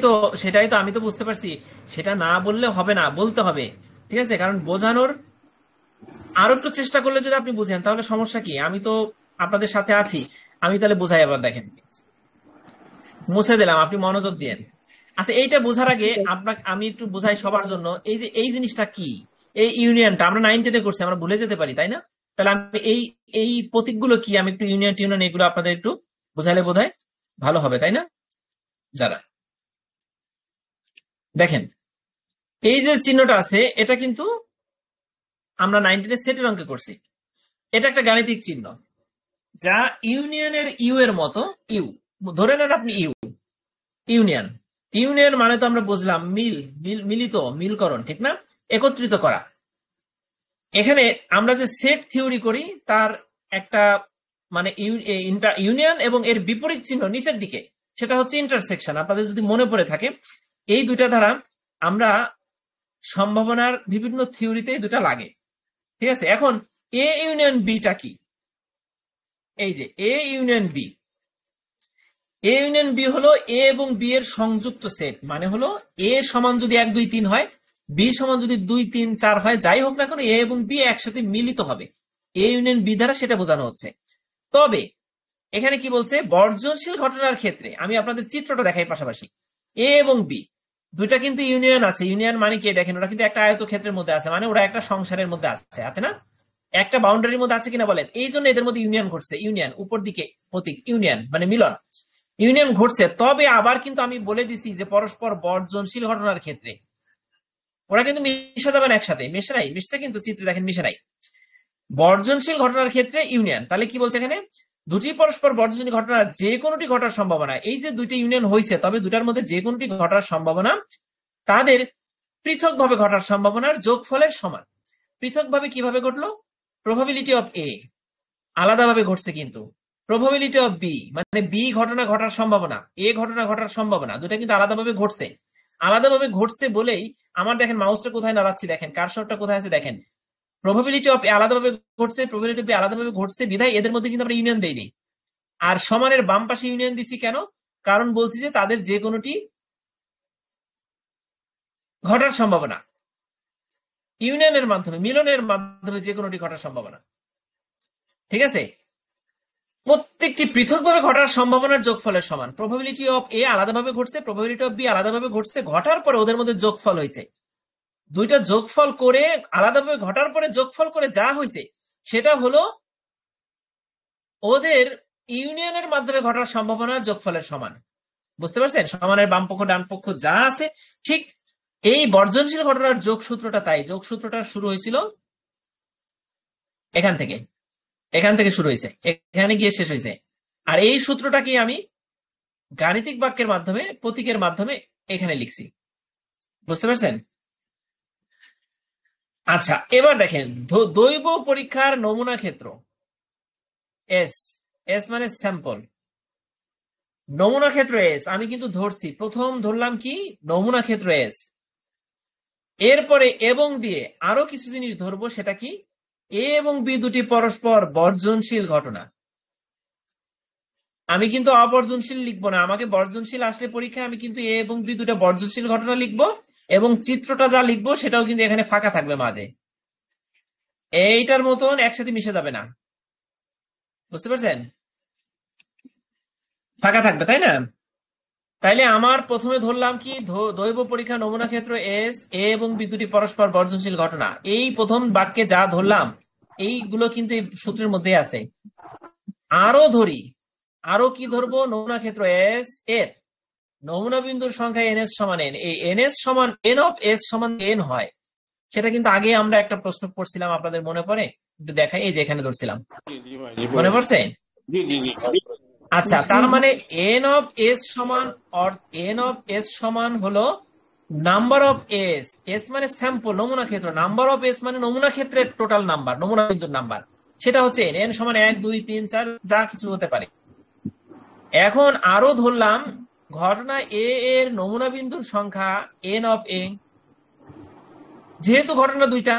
তো আমি তো বুঝতে পারছি। সেটা না বললে হবে না, বলতে হবে। ঠিক আছে, কারণ বোঝানোর আরো একটু চেষ্টা করলে যদি আপনি বুঝেন তাহলে সমস্যা কি? আমি তো আপনাদের সাথে আছি, আমি তাহলে বুঝাই। আবার দেখেন, মুছে দিলাম, আপনি মনোযোগ দিয়েন। আচ্ছা, এইটা বোঝার আগে আপনাকে আমি একটু বুঝাই সবার জন্য। এই যে এই জিনিসটা কি, এই ইউনিয়নটা আমরা 9 তে করছি, আমরা ভুলে যেতে পারি, তাই না? তাহলে আমি এই এই প্রতীকগুলো কি, আমি একটু ইউনিয়ন টিউনিয়ন এগুলো আপনাদের একটু বুঝাইলে বোধহয় ভালো হবে, তাই না? যারা দেখেন, এই যে চিহ্নটা আছে এটা কিন্তু আমরা 9 সেটের অঙ্কে করছি। এটা একটা গাণিতিক চিহ্ন যা ইউনিয়নের ইউ এর মতো। ইউ ধরে নেন আপনি, ইউনিয়ন। ইউনিয়ন মানে তো আমরা বুঝলাম মিলিত, মিলকরণ, ঠিক না? একত্রিত করা। এখানে আমরা যে সেট থিওরি করি তার একটা মানে ইউনিয়ন এবং এর বিপরীত চিহ্ন নিচের দিকে, সেটা হচ্ছে ইন্টারসেকশন। আপনাদের যদি মনে পড়ে থাকে, এই দুইটা দ্বারা আমরা সম্ভাবনার বিভিন্ন থিওরিতে দুটা লাগে। ঠিক আছে, এখন এ ইউনিয়ন বিটা কি? এই যে A union B, A union B হলো এ এবং বি এর সংযুক্ত সেট। মানে হলো এ সমান যদি 1 2 3 হয়, বি সমান যদি 2 3 4 হয়, যাই হোক না কেন এ এবং বি একসাথে মিলিত হবে। এ ইউনিয়ন বি দ্বারা সেটা বোঝানো হচ্ছে। তবে এখানে কি বলছে, বর্জনশীল ঘটনার ক্ষেত্রে আমি আপনাদের চিত্রটা দেখাই পাশাপাশি। এ এবং বি দুইটা কিন্তু ইউনিয়ন আছে। ইউনিয়ন মানে কি দেখেন, ওরা কিন্তু একটা আয়তক্ষেত্রের মধ্যে আছে, মানে ওরা একটা সংসারের মধ্যে আছে না? একটা বাউন্ডারির মধ্যে আছে কিনা বলেন? এই জন্য এদের মধ্যে ইউনিয়ন ঘটছে। ইউনিয়ন উপর দিকে প্রতীক, ইউনিয়ন মানে মিলন, ইউনিয়ন ঘটছে। তবে আবার কিন্তু আমি বলে দিছি যে পরস্পর বর্জনশীল ঘটনার ক্ষেত্রে ওরা কিন্তু মিশে যাবেন একসাথে। মিশে নাই, মিশছে কিন্তু চিত্রে দেখেন মিশে নাই। বর্জনশীল ঘটনার ক্ষেত্রে ইউনিয়ন। তাহলে কি বলছে এখানে, দুটি পরস্পর বর্জনশীল ঘটনার যে কোনোটি ঘটার সম্ভাবনা, এই যে দুইটি ইউনিয়ন হয়েছে তবে দুটার মধ্যে যে কোনোটি ঘটার সম্ভাবনা তাদের পৃথকভাবে ঘটার সম্ভাবনার যোগফলের সমান। পৃথকভাবে কিভাবে ঘটলো? প্রবাবিলিটি অফ এ আলাদাভাবে ঘটছে, কিন্তু প্রবাবিলিটি অফ বি মানে বি ঘটনা ঘটার সম্ভাবনা, এ ঘটনা ঘটার সম্ভাবনা দুটা কিন্তু আলাদাভাবে ঘটছে। আলাদাভাবে ঘটছে বলেই আমার দেখেন মাউসটা কোথায় নাড়াচ্ছি, দেখেন কারসরটা কোথায় আছে, দেখেন প্রবাবিলিটি অফ এ আলাদাভাবে ঘটছে, প্রবাবিলিটি অফ বি আলাদাভাবে ঘটছে, বিধায় এদের মধ্যে কিন্তু আমরা ইউনিয়ন দেইনি। আর সমানের বাম পাশে ইউনিয়ন দিছি কেন? কারণ বলছি যে তাদের যে কোনোটি ঘটার সম্ভাবনা, ইউনিয়নের মাধ্যমে, মিলনের মাধ্যমে যে কোনোটি ঘটার সম্ভাবনা। ঠিক আছে, প্রত্যেকটি পৃথকভাবে ঘটার সম্ভাবনার যোগফলের সমান। প্রবাবিলিটি অফ এ আলাদাভাবে ঘটছে, প্রবাবিলিটি অফ বি আলাদাভাবে ঘটছে, ঘটার পরে ওদের মধ্যে যোগফল হয়েছে। দুইটা যোগফল করে আলাদাভাবে ঘটার পরে যোগফল করে যা হয়েছে সেটা হলো ওদের ইউনিয়নের মাধ্যমে ঘটার সম্ভাবনার যোগফলের সমান। বুঝতে পারছেন? সমানের বাম পক্ষ ডান পক্ষ যা আছে, ঠিক এই বর্জনশীল ঘটনার যোগসূত্রটা তাই। যোগসূত্রটা শুরু হয়েছিল এখান থেকে, এখান থেকে শুরু হয়েছে, এখানে গিয়ে শেষ হয়েছে। আর এই সূত্রটাকে আমি গাণিতিক বাক্যের মাধ্যমে, প্রতীকের মাধ্যমে এখানে লিখছি। বুঝতে পারছেন? আচ্ছা, এবার দেখেন দৈব পরীক্ষার নমুনা ক্ষেত্র এস। এস মানে স্যাম্পল, নমুনা ক্ষেত্র এস। আমি কিন্তু ধরছি, প্রথম ধরলাম কি নমুনা ক্ষেত্র এস, এরপরে এবং দিয়ে আরো কিছু জিনিস ধরবো। সেটা কি? এ এবং বি দুটি পরস্পর বর্জনশীল ঘটনা। আমি কিন্তু অবর্জনশীল লিখবো না, আমাকে বর্জনশীল আসলে পরীক্ষায় আমি কিন্তু এ এবং বি দুটা বর্জনশীল ঘটনা লিখবো, এবং চিত্রটা যা লিখবো সেটাও কিন্তু এখানে ফাঁকা থাকবে মাঝে, এইটার মতন একসাথে মিশে যাবে না। বুঝতে পারছেন? ফাঁকা থাকবে, তাই না? তাইলে আমার প্রথমে ধরলাম কি, দৈব পরীক্ষা নমুনা ক্ষেত্র এস, এ এবং বি দুটি পরস্পর বর্জনশীল ঘটনা। এই প্রথম বাক্যে যা ধরলাম এইগুলো কিন্তু এই সূত্রের মধ্যে আছে। আরো ধরি, আরো কি ধরবো? নমুনা ক্ষেত্র এস এর নমুনা বিন্দুর সংখ্যা এন এস সমান এন। এই এন এস সমান এন অফ এস সমান এন হয়, সেটা কিন্তু আগে আমরা একটা প্রশ্ন পড়ছিলাম, আপনাদের মনে পড়ে? একটু দেখাই, এই যে এখানে ধরছিলাম, মনে পড়ছে? আচ্ছা,
জি
তার
ভাই।
মানে এন অফ এস সমান এন অফ এস সমান হলো নাম্বার অফ এস। এস মানে স্যাম্পল, নমুনা ক্ষেত্র। নাম্বার অফ এস মানে নমুনা ক্ষেত্রের টোটাল নাম্বার, নমুনা বিন্দুর নাম্বার। সেটা হচ্ছে এন। এন সমান 1 2 3 4 যা কিছু হতে পারে। এখন আরো ধরলাম ঘটনা এ এর নমুনা বিন্দুর সংখ্যা এন অফ এ। যেহেতু ঘটনা দুইটা,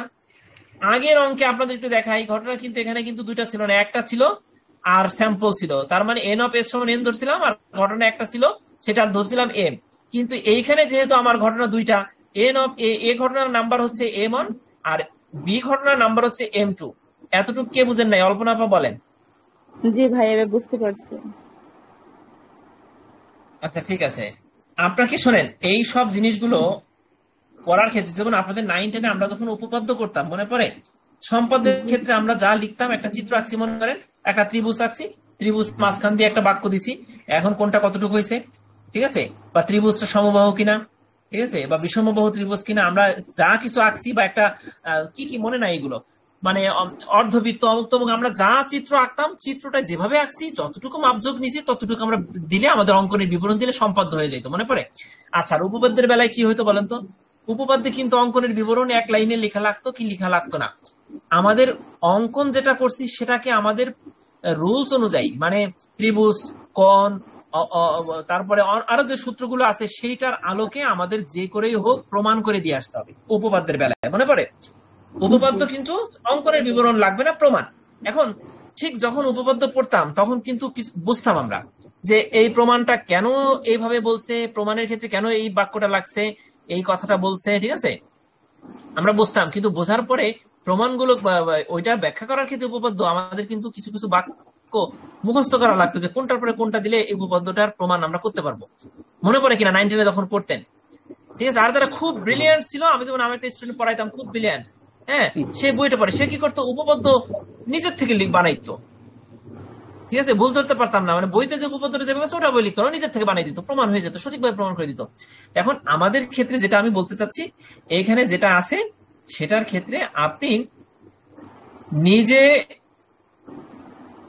আগের অঙ্কে আপনাদের একটু দেখাই, ঘটনা কিন্তু এখানে কিন্তু দুইটা ছিল না, একটা ছিল আর স্যাম্পল ছিল। তার মানে এন অফ এস সমান এন ধরছিলাম, আর ঘটনা একটা ছিল সেটা ধরছিলাম এম। কিন্তু এইখানে যেহেতু আমার ঘটনা দুইটা, এন অফ এ, এ ঘটনার নাম্বার হচ্ছে এম ওয়ান আর বি ঘটনার নাম্বার হচ্ছে এম টু। এতটুকু কে বুঝেন নাই? অল্পনা আপা বলেন।
জি ভাই, এবার বুঝতে পারছি।
আচ্ছা ঠিক আছে, আপনাকে শোনেন, এই সব জিনিসগুলো পড়ার ক্ষেত্রে, যেমন আপনাদের 9 10-এ আমরা যখন উপপাদ্য করতাম মনে পড়ে, সম্পদের
জি
ক্ষেত্রে আমরা যা লিখতাম, একটা চিত্র আঁকছি মনে করেন, একটা ত্রিভুজ আঁকছি, ত্রিভুজ মাঝখান দিয়ে একটা বাক্য দিছি, এখন কোনটা কতটুকু হয়েছে, ঠিক আছে, বা ত্রিভুজটা সমবাহু কিনা, ঠিক আছে, বা বিষমবাহু ত্রিভুজ কিনা, আমরা যা কিছু আঁকছি, বা একটা কি কি মনে নাই এগুলো, মানে অর্ধবৃত্ত অমুক তমুক, আমরা যা চিত্র আঁকতাম, চিত্রটা যেভাবে আঁকছি যতটুকু মাপযোগ নিছি ততটুকু আমরা দিলে, আমাদের অঙ্কনের বিবরণ দিলে সম্পাদ্য হয়ে যেত, মনে পড়ে? আচ্ছা, আর উপপাদ্যের বেলায় কি হইতো বলেন তো? উপপাদ্যে কিন্তু অঙ্কনের বিবরণ এক লাইনে লেখা লাগতো কি লেখা লাগতো না। আমাদের অঙ্কন যেটা করছি সেটাকে আমাদের রুলস অনুযায়ী, মানে ত্রিভুজ, কোণ, তারপরে আরো যে সূত্রগুলো আছে সেইটার আলোকে আমাদের যে করেই হোক প্রমাণ করে দিয়ে আসতে হবে উপপাদ্যের বেলায়, মনে পড়ে?
জি।
উপপাদ্য কিন্তু অঙ্কনের বিবরণ লাগবে না, প্রমাণ। এখন ঠিক যখন উপপাদ্য পড়তাম তখন কিন্তু বুঝতাম আমরা যে এই প্রমাণটা কেন এইভাবে বলছে, প্রমাণের ক্ষেত্রে কেন এই বাক্যটা লাগছে, এই কথাটা বলছে, ঠিক আছে, আমরা বুঝতাম। কিন্তু বোঝার পরে প্রমাণগুলো ওইটার ব্যাখ্যা করার ক্ষেত্রে উপপাদ্য আমাদের কিন্তু কিছু কিছু বাক্য মুখস্থ করা লাগতো, যে কোনটার পরে কোনটা দিলে এই উপপাদ্যটার প্রমাণ আমরা করতে পারবো। মনে পড়ে কিনা 9 10-এ যখন করতেন? ঠিক আছে, আর যারা খুব ব্রিলিয়ান্ট ছিল, আমি যেমন আমার একটা স্টুডেন্ট পড়াইতাম খুব ব্রিলিয়ান্ট, হ্যাঁ, সে বইটা পড়ে, সে কি করতো, উপপাদ্য নিজের থেকে বানাইতো, ঠিক আছে, ভুল ধরতে পারতাম না, মানে বইতে যে উপপাদ্যটা যেভাবে আছে ওটা বই লিখতো না, নিজের থেকে বানিয়ে দিত, প্রমাণ হয়ে যেত, সঠিকভাবে প্রমাণ করে দিত। এখন আমাদের ক্ষেত্রে যেটা আমি বলতে চাচ্ছি, এখানে যেটা আছে সেটার ক্ষেত্রে আপনি নিজে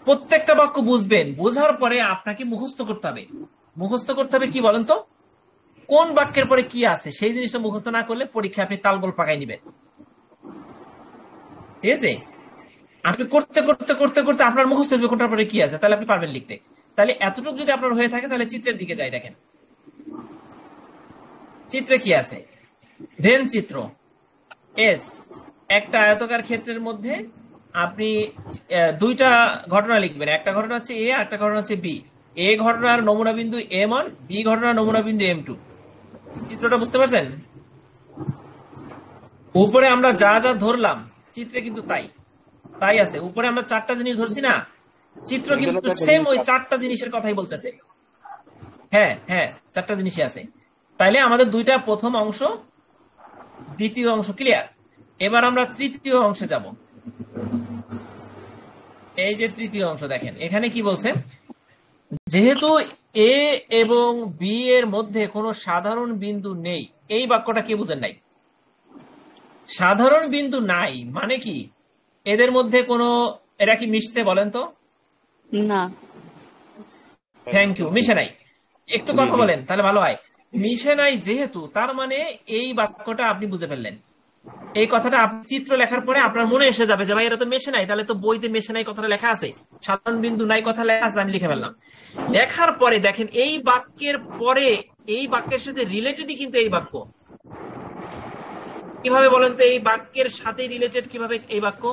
প্রত্যেকটা বাক্য বুঝবেন, বোঝার পরে আপনাকে মুখস্থ করতে হবে। মুখস্থ করতে হবে কি বলেন তো? কোন বাক্যের পরে কি আছে সেই জিনিসটা মুখস্থ না করলে পরীক্ষায় আপনি তালগোল পাকাই নিবেন, ঠিক আছে? আপনি করতে করতে করতে করতে আপনার মুখস্থ হবে কোনটার পরে কি আছে, তাহলে আপনি পারবেন লিখতে। তাহলে এতটুকু যদি আপনার হয়ে থাকে, তাহলে চিত্রের দিকে যাই, দেখেন চিত্রে কি আছে। ভেন চিত্র এস, একটা আয়তকার ক্ষেত্রের মধ্যে আপনি দুইটা ঘটনা লিখবেন, একটা ঘটনা হচ্ছে এ আর একটা ঘটনা হচ্ছে বি। এ ঘটনার নমুনা বিন্দু এম ওয়ান, বি ঘটনার নমুনা বিন্দু এম টু। চিত্রটা বুঝতে পারছেন? উপরে আমরা যা যা ধরলাম চিত্রে কিন্তু তাই তাই আছে। উপরে আমরা চারটা জিনিস ধরছি না, চিত্র কিন্তু সেম ওই চারটা জিনিসের কথাই বলতেছে। হ্যাঁ হ্যাঁ, চারটা জিনিসই আছে। তাইলে আমাদের দুইটা প্রথম অংশ, দ্বিতীয় অংশ ক্লিয়ার। এবার আমরা তৃতীয় অংশে যাব। এই যে তৃতীয় অংশ, দেখেন এখানে কি বলছে, যেহেতু এ এবং বি এর মধ্যে কোনো সাধারণ বিন্দু নেই। এই বাক্যটা কি বুঝেন নাই? সাধারণ বিন্দু নাই মানে কি, এদের মধ্যে কোনো, এরা কি মিশছে বলেন তো?
না।
থ্যাংক ইউ, মিশে নাই। একটু কথা বলেন তাহলে ভালো হয়। মিশে নাই যেহেতু, তার মানে এই বাক্যটা আপনি বুঝে ফেললেন। এই কথাটা আপনি চিত্র লেখার পরে আপনার মনে এসে যাবে যে ভাই এরা তো মেশে নাই, তাহলে তো বইতে মেশে নাই কথাটা লেখা আছে, সাধারণ বিন্দু নাই কথা লেখা আছে, আমি লিখে ফেললাম। লেখার পরে দেখেন এই বাক্যের পরে, এই বাক্যের সাথে রিলেটেডই কিন্তু এই বাক্য। কিভাবে বলেন তো? এই বাক্যের সাথে রিলেটেড কিভাবে এই বাক্য?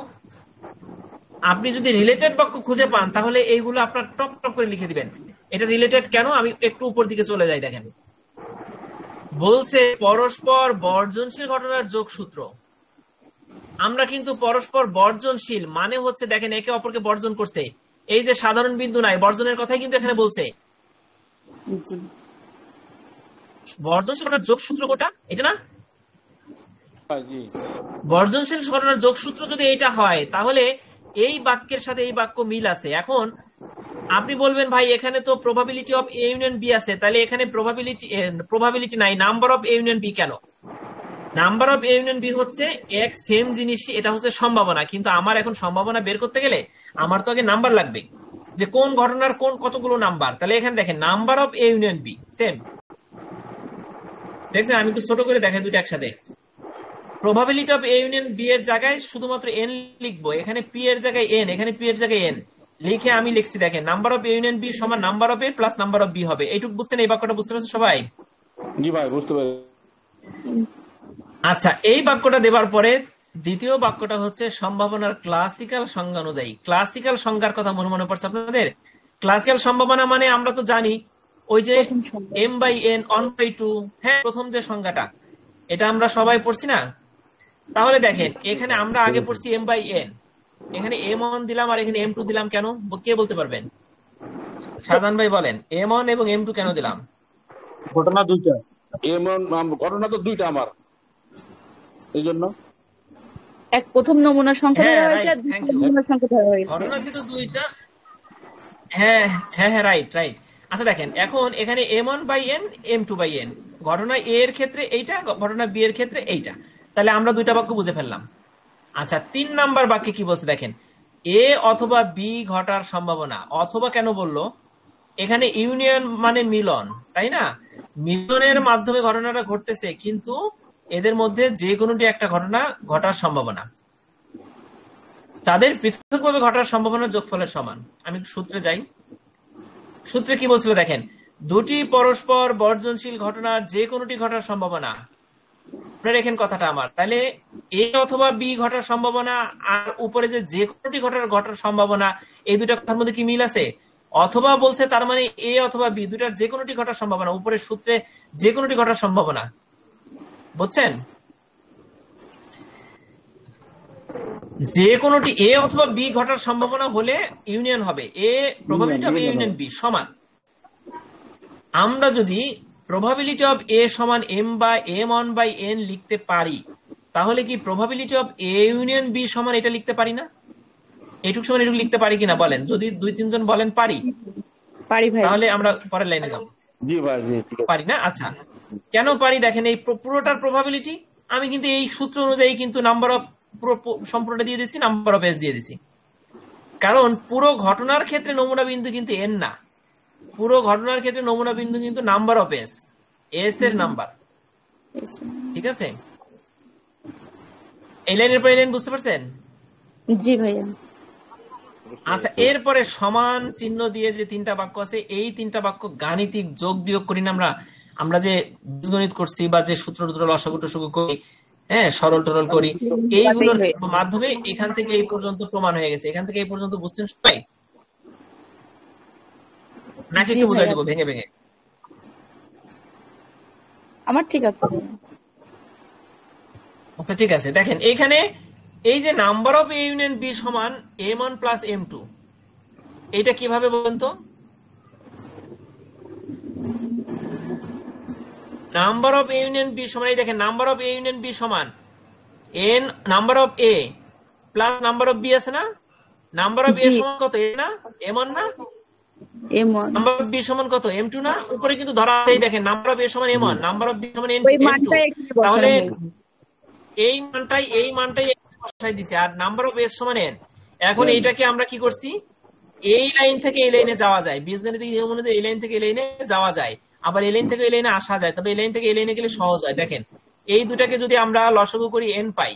আপনি যদি রিলেটেড বাক্য খুঁজে পান তাহলে এইগুলো আপনার টপ টপ করে লিখে দিবেন। এটা রিলেটেড কেন, আমি একটু উপর দিকে চলে যাই, দেখেন বলছে পরস্পর বর্জনশীল ঘটনার যোগসূত্র। আমরা কিন্তু পরস্পর বর্জনশীল মানে হচ্ছে, দেখেন একে অপরকে বর্জন করছে, এই যে সাধারণ বিন্দু নাই, বর্জনের কথাই কিন্তু এখানে বলছে।
জি
বর্জনশীল ঘটনার যোগসূত্র কোটা, এটা না? বর্জনশীল ঘটনার যোগসূত্র যদি এটা হয়, তাহলে এই বাক্যের সাথে এই বাক্য মিল আছে। এখন আপনি বলবেন ভাই এখানে তো probability of A union B আছে, তাহলে এখানে প্রবাবিলিটি নাই, number of A union B কেন? Number of A union B হচ্ছে এক সেম জিনিসই, এটা হচ্ছে সম্ভাবনা। কিন্তু আমার এখন সম্ভাবনা বের করতে গেলে আমার তো আগে নাম্বার লাগবে। যে কোন ঘটনার কোন কতগুলো নাম্বার, তাহলে এখানে দেখেন number of A union B same. দেখছেন, আমি একটু ছোট করে দেখাই দুইটা একসাথে। Probability of A union B এর জায়গায় শুধুমাত্র এন লিখবো, এখানে পি এর জায়গায় এন, এখানে পি এর জায়গায় এন লিখে আমি লিখছি দেখেন number of A union B সমান number of A plus number of B হবে। এইটুকু বুঝছেন? এই বাক্যটা বুঝতে পারছেন সবাই?
জি ভাই, বুঝতে পারি।
আচ্ছা, এই বাক্যটা দেবার পরে দ্বিতীয় বাক্যটা হচ্ছে সম্ভাবনার ক্লাসিক্যাল সংজ্ঞা অনুযায়ী। ক্লাসিক্যাল সংজ্ঞার কথা মনে পড়ছে আপনাদের? ক্লাসিক্যাল সম্ভাবনা মানে আমরা তো জানি ওই যে
প্রথম সংজ্ঞা।
এম বাই এন অন বাই টু, হ্যাঁ প্রথম যে সংজ্ঞাটা, এটা আমরা সবাই পড়ছি না? তাহলে দেখেন এখানে আমরা আগে পড়ছি এম বাই এন, এখানে এম ওয়ান দিলাম আর এখানে এম টু দিলাম কেন? কে বলতে পারবেন? শাহজাহান ভাই বলেন, এম ওয়ান এবং এম টু কেন দিলাম?
ঘটনা দুইটা।
এমন ঘটনা তো দুইটা আমার, এই জন্য।
এক প্রথম নমুনা সংখ্যা
হ্যাঁ
ধরা হয়েছে
রাইট,
আর
থ্যাংক
দ্বিতীয়
ইউ।
নমুনা সংখ্যা ধরা হয়েছে।
ঘটনা কিন্তু দুইটা। হ্যাঁ হ্যাঁ হ্যাঁ, রাইট রাইট। আচ্ছা দেখেন, এখন এখানে M one by N, M two by N, ঘটনা এ এর ক্ষেত্রে এইটা, ঘটনা বি এর ক্ষেত্রে এইটা। তাহলে আমরা দুইটা বাক্য বুঝে ফেললাম। আচ্ছা, 3 নাম্বার বাক্যে কি বলছে দেখেন, এ অথবা বি ঘটার সম্ভাবনা। অথবা কেন বললো? এখানে ইউনিয়ন মানে মিলন, তাই না? মিলনের মাধ্যমে ঘটনাটা ঘটতেছে, কিন্তু এদের মধ্যে যে কোনোটি একটা ঘটনা ঘটার সম্ভাবনা, তাদের পৃথকভাবে ঘটার সম্ভাবনা যোগফলের সমান। আমি একটু সূত্রে যাই। সূত্রে কি বলছিল দেখেন, দুটি পরস্পর বর্জনশীল ঘটনার যে কোনোটি ঘটার সম্ভাবনা, মনে রেখেন কথাটা আমার। তাহলে এ অথবা বি ঘটার সম্ভাবনা আর উপরে যে কোনোটি ঘটার সম্ভাবনা, এই দুটা কথার মধ্যে কি মিল আছে? অথবা বলছে, তার মানে এ অথবা বি দুটার যে কোনোটি ঘটার সম্ভাবনা, উপরের সূত্রে যে কোনোটি ঘটার সম্ভাবনা, বুঝছেন? যে কোনোটি এ অথবা বি ঘটার সম্ভাবনা হলে ইউনিয়ন হবে। এ probability of A union B সমান, আমরা যদি প্রবাবিলিটি অফ এ সমান এম বা এম ওয়ান বাই এন লিখতে পারি, তাহলে কি probability of A union B সমান এটা লিখতে পারি না? এটুক সমান এটুকু লিখতে পারি কিনা বলেন? যদি 2-3 জন বলেন পারি,
পারি ভাই।
তাহলে আমরা পরের লাইনে যাব।
জি ভাই, জি, ঠিক আছে।
পারি না? আচ্ছা, কেন পারি দেখেন, এই পুরোটার প্রবাবিলিটি আমি কিন্তু এই সূত্র অনুযায়ী কিন্তু নাম্বার অফ, পুরো সম্পূর্ণটা দিয়ে দিচ্ছি, নাম্বার অফ এস দিয়ে দিছি। কারণ পুরো ঘটনার ক্ষেত্রে নমুনা বিন্দু কিন্তু এন না, পুরো ঘটনার ক্ষেত্রে নমুনা বিন্দু কিন্তু নাম্বার অফ এস, এস এর নাম্বার। ঠিক আছে? এই লাইনের পরে লাইন বুঝতে পারছেন?
জি ভাইয়া।
আচ্ছা, এরপরে সমান চিহ্ন দিয়ে যে 3টা বাক্য আছে, এই 3টা বাক্য গাণিতিক যোগ বিয়োগ করি না আমরা, আমরা যে বীজগণিত করছি বা যে সূত্র টুত্র লসাগু টসাগু করি, হ্যাঁ সরল টরল করি, এইগুলোর মাধ্যমে এখান থেকে এই পর্যন্ত প্রমাণ হয়ে গেছে। এখান থেকে এই পর্যন্ত বুঝছেন সবাই? নাকি
জি
একটু বুঝাই
ভাইয়া,
দেবো ভেঙে ভেঙে?
আমার ঠিক আছে।
আচ্ছা ঠিক আছে, দেখেন এইখানে এই যে number of A union B সমান M one plus M two, এইটা কিভাবে বলেন তো? Number of A union B সমান, এই দেখেন number of A union B সমান N number of A plus number of B আছে না? নাম্বার অফ এ
জি,
সমান কত? এ না, এম ওয়ান না?
এমন
নাম্বার অফ বি সমান কত? এম টু না? উপরে কিন্তু ধরা আছে, এই দেখেন নাম্বার অফ এ সমান M one, number of B সমান
ওই
এম টু।
মানটাই এখানে বসানো
তাহলে
হয়েছে।
এই মানটাই বসাই দিছি, আর নাম্বার অফ এস সমান এন। এখন এইটাকে আমরা কি করছি, এই লাইন থেকে এই লাইনে যাওয়া যায়, বীজগণিতিক নিয়ম অনুযায়ী এই লাইন থেকে এই লাইনে যাওয়া যায়, আবার এই লাইন থেকে এই লাইনে আসা যায়, তবে এই লাইন থেকে এই লাইনে গেলে সহজ হয়। দেখেন এই দুটাকে যদি আমরা লসাগু করি এন পাই,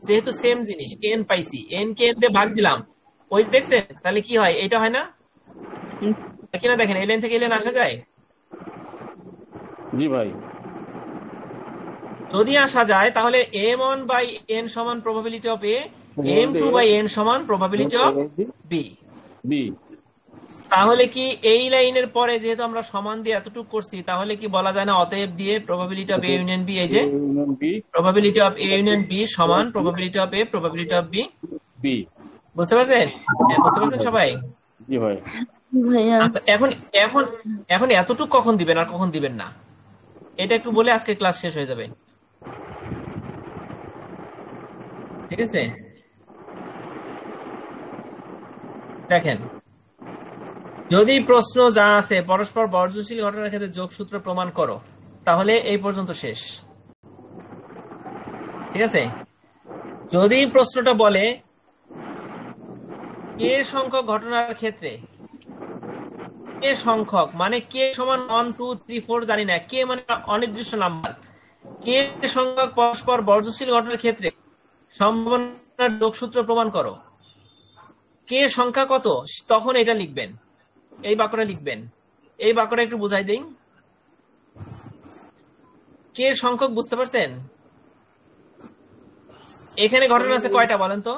যেহেতু সেম জিনিস এন পাইছি, এন কে এন দিয়ে ভাগ দিলাম, ওই দেখছেন তাহলে কি হয়? এটা হয় না কিনা? দেখেন এই লাইন থেকে এই লাইন আসা যায়।
জি ভাই।
যদি আসা যায় তাহলে এম ওয়ান বাই এন সমান probability of A, M two by N সমান প্রবাবিলিটি অফ বি।
বি।
তাহলে কি এই লাইনের পরে যেহেতু আমরা সমান দিয়ে এতটুকু করছি, তাহলে কি বলা যায় না অতএব দিয়ে probability of A union B, এই যে
B.
Probability of A union B সমান probability of A, probability of B.
B.
বুঝতে পারছেন? হ্যাঁ, বুঝতে পারছেন সবাই?
জি ভাই।
ভাইয়া
আচ্ছা, এখন এখন এখন এতটুকু কখন দিবেন আর কখন দিবেন না, এটা একটু বলে আজকে ক্লাস শেষ হয়ে যাবে। ঠিক আছে? দেখেন, যদি প্রশ্ন যা আছে পরস্পর বর্জনশীল ঘটনার ক্ষেত্রে যোগসূত্র প্রমাণ করো, তাহলে এই পর্যন্ত শেষ। ঠিক আছে? যদি প্রশ্নটা বলে কে সংখ্যক ঘটনার ক্ষেত্রে কে সংখ্যক মানে কে সমান 1 2 3 4 জানি না, কে মানে অনির্দিষ্ট নাম্বার। কে সংখ্যক পরস্পর বর্ধনশীল ঘটনার ক্ষেত্রে সম্ভাবনার যোগসূত্র প্রমাণ করো। কে সংখ্যা কত তখন এটা লিখবেন, এই বাক্যটা লিখবেন। এই বাক্যটা একটু বুঝাই দিই। কে সংখ্যক বুঝতে পারছেন? এখানে ঘটনা আছে কয়টা বলেন তো?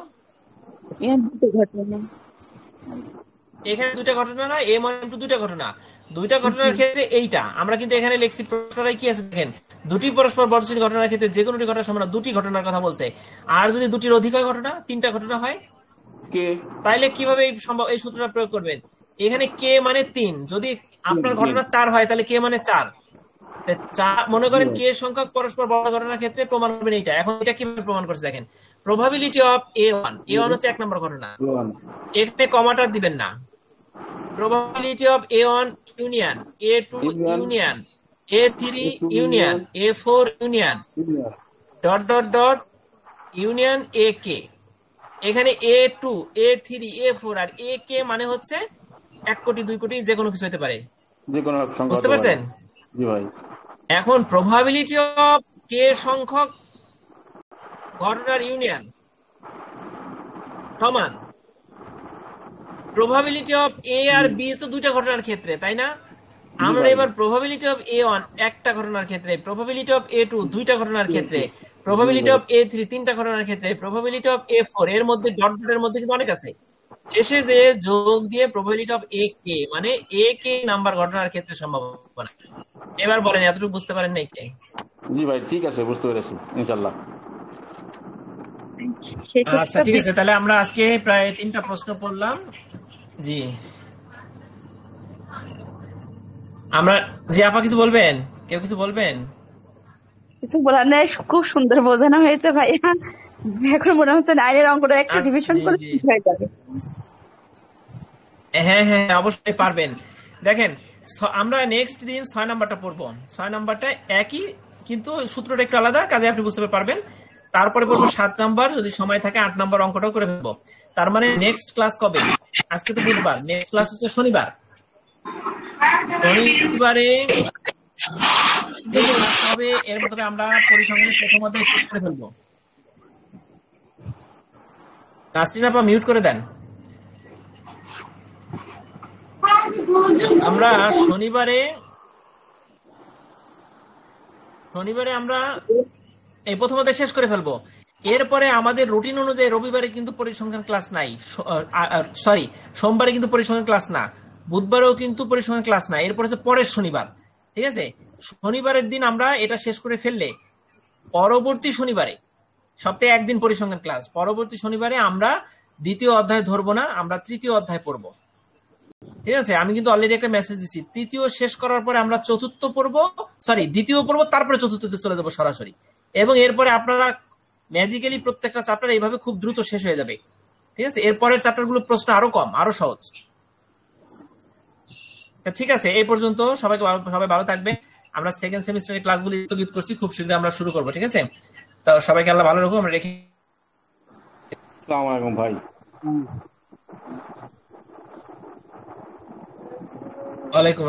এর দুটো ঘটনা।
এখানে দুইটা ঘটনা না, এ মানে দুইটা ঘটনা। দুইটা ঘটনার ক্ষেত্রে এইটা আমরা কিন্তু এখানে লিখছি প্রশ্নটাই কি আছে দেখেন, দুটি পরস্পর বর্ধনশীল ঘটনার ক্ষেত্রে যে কোনোটি ঘটনার সম্ভাবনা, দুটি ঘটনার কথা বলছে। আর যদি দুটির অধিক হয় ঘটনা, তিনটা ঘটনা হয়,
কে
তাইলে কিভাবে এই সূত্রটা প্রয়োগ করবেন? এখানে কে মানে 3, যদি আপনার
জি
ঘটনা 4 হয় তাহলে কে মানে 4। মনে
জি
করেন
ভাই,
কে সংখ্যক পরস্পর বড় ঘটনার ক্ষেত্রে প্রমাণ করবেন এইটা। এখন এটা কিভাবে প্রমাণ করছে দেখেন, প্রবাবিলিটি অফ A1 হচ্ছে 1 নম্বর ঘটনা,
বলুন।
এখানে কমাটা দিবেন না। probability of A1 union A2
union
union A3
একটু
union
union
A4 union
union
dot dot dot union AK। এখানে A2 A3 A4 আর AK মানে হচ্ছে 1 কোটি 2 কোটি যে কোনো কিছু হতে পারে।
যে কোনো সংখ্যা
বুঝতে
হতে পারে।
পারছেন?
জি ভাই,
এখন probability of K সংখ্যক ঘটনার ইউনিয়ন সমান probability of A R B তো দুইটা ঘটনার ক্ষেত্রে, তাই না?
জি
আমরা
ভাই,
এবার probability of A1 একটা ঘটনার ক্ষেত্রে, probability of A2 দুইটা ঘটনার ক্ষেত্রে,
জি
probability
ভাই,
of A3 তিনটা ঘটনার ক্ষেত্রে, probability of A4 এর মধ্যে ডট ডটের মধ্যে কিন্তু অনেক আছে। শেষে যে যোগ দিয়ে probability of AK মানে AK নাম্বার ঘটনার ক্ষেত্রে সম্ভাবনা। এবার বলেন এতটুকু বুঝতে পারেন নাই কে?
জি ভাই, ঠিক আছে, বুঝতে পেরেছি ইনশাল্লাহ।
আচ্ছা
সেক্ষেত্রে
ঠিক আছে, তাহলে আমরা আজকে প্রায় 3টা প্রশ্ন পড়লাম। জি, আমরা জি আপা কিছু বলবেন? কেউ কিছু বলবেন?
কিছু বলার নেই, খুব সুন্দর বোঝানো হয়েছে ভাইয়া। এখন মনে হচ্ছে নাইনের অঙ্কটা একটু
আচ্ছা
রিভিশন
জি
করলে
জি,
ঠিক হয়ে যাবে।
হ্যাঁ হ্যাঁ অবশ্যই পারবেন। দেখেন আমরা নেক্সট দিন 6 নাম্বারটা পড়বো। 6 নাম্বারটা একই, কিন্তু সূত্রটা একটু আলাদা, কাজে আপনি বুঝতে পারবেন। তারপরে পড়বো 7 নাম্বার, যদি সময় থাকে 8 নাম্বার অঙ্কটাও করে ফেলবো। তার মানে নেক্সট ক্লাস কবে? আজকে তো বুধবার, নেক্সট ক্লাস হচ্ছে শনিবার। শনিবারে যে ক্লাসটা হবে এর মধ্যে আমরা পরিসংখ্যানের প্রথম অধ্যায় শেষ করে ফেলবো। নাসরিন আপা মিউট করে দেন। আমরা শনিবারে আমরা এই প্রথম অধ্যায় শেষ করে ফেলবো। এরপরে আমাদের রুটিন অনুযায়ী রবিবারে কিন্তু পরিসংখ্যান ক্লাস নাই, সরি সোমবারে কিন্তু পরিসংখ্যান ক্লাস না, বুধবারেও কিন্তু পরিসংখ্যান ক্লাস না, এরপর হচ্ছে পরের শনিবার। ঠিক আছে, শনিবারের দিন আমরা এটা শেষ করে ফেললে পরবর্তী শনিবারে, সপ্তাহে একদিন পরিসংখ্যান ক্লাস, পরবর্তী শনিবারে আমরা দ্বিতীয় অধ্যায় ধরবো না, আমরা তৃতীয় অধ্যায় পড়বো। ঠিক আছে, আমি কিন্তু অলরেডি একটা মেসেজ দিচ্ছি, তৃতীয় শেষ করার পরে আমরা চতুর্থ পড়বো, সরি দ্বিতীয় পড়বো, তারপরে চতুর্থতে চলে যাবো সরাসরি। এবং এরপরে আপনারা ম্যাজিক্যালি প্রত্যেকটা চ্যাপ্টার এইভাবে খুব দ্রুত শেষ হয়ে যাবে। ঠিক আছে, এরপরের চ্যাপ্টার গুলো প্রশ্ন আরো কম, আরো সহজ। ঠিক আছে, এই পর্যন্ত সবাই ভালো থাকবে। আমরা সেকেন্ড সেমিস্টারের ক্লাসগুলি স্থগিত করছি, খুব শীঘ্রই আমরা শুরু করবো। ঠিক আছে, তো সবাইকে আল্লাহ ভালো রাখুন, আমরা রেখে।
আসসালামু আলাইকুম ভাই।
ওয়ালাইকুম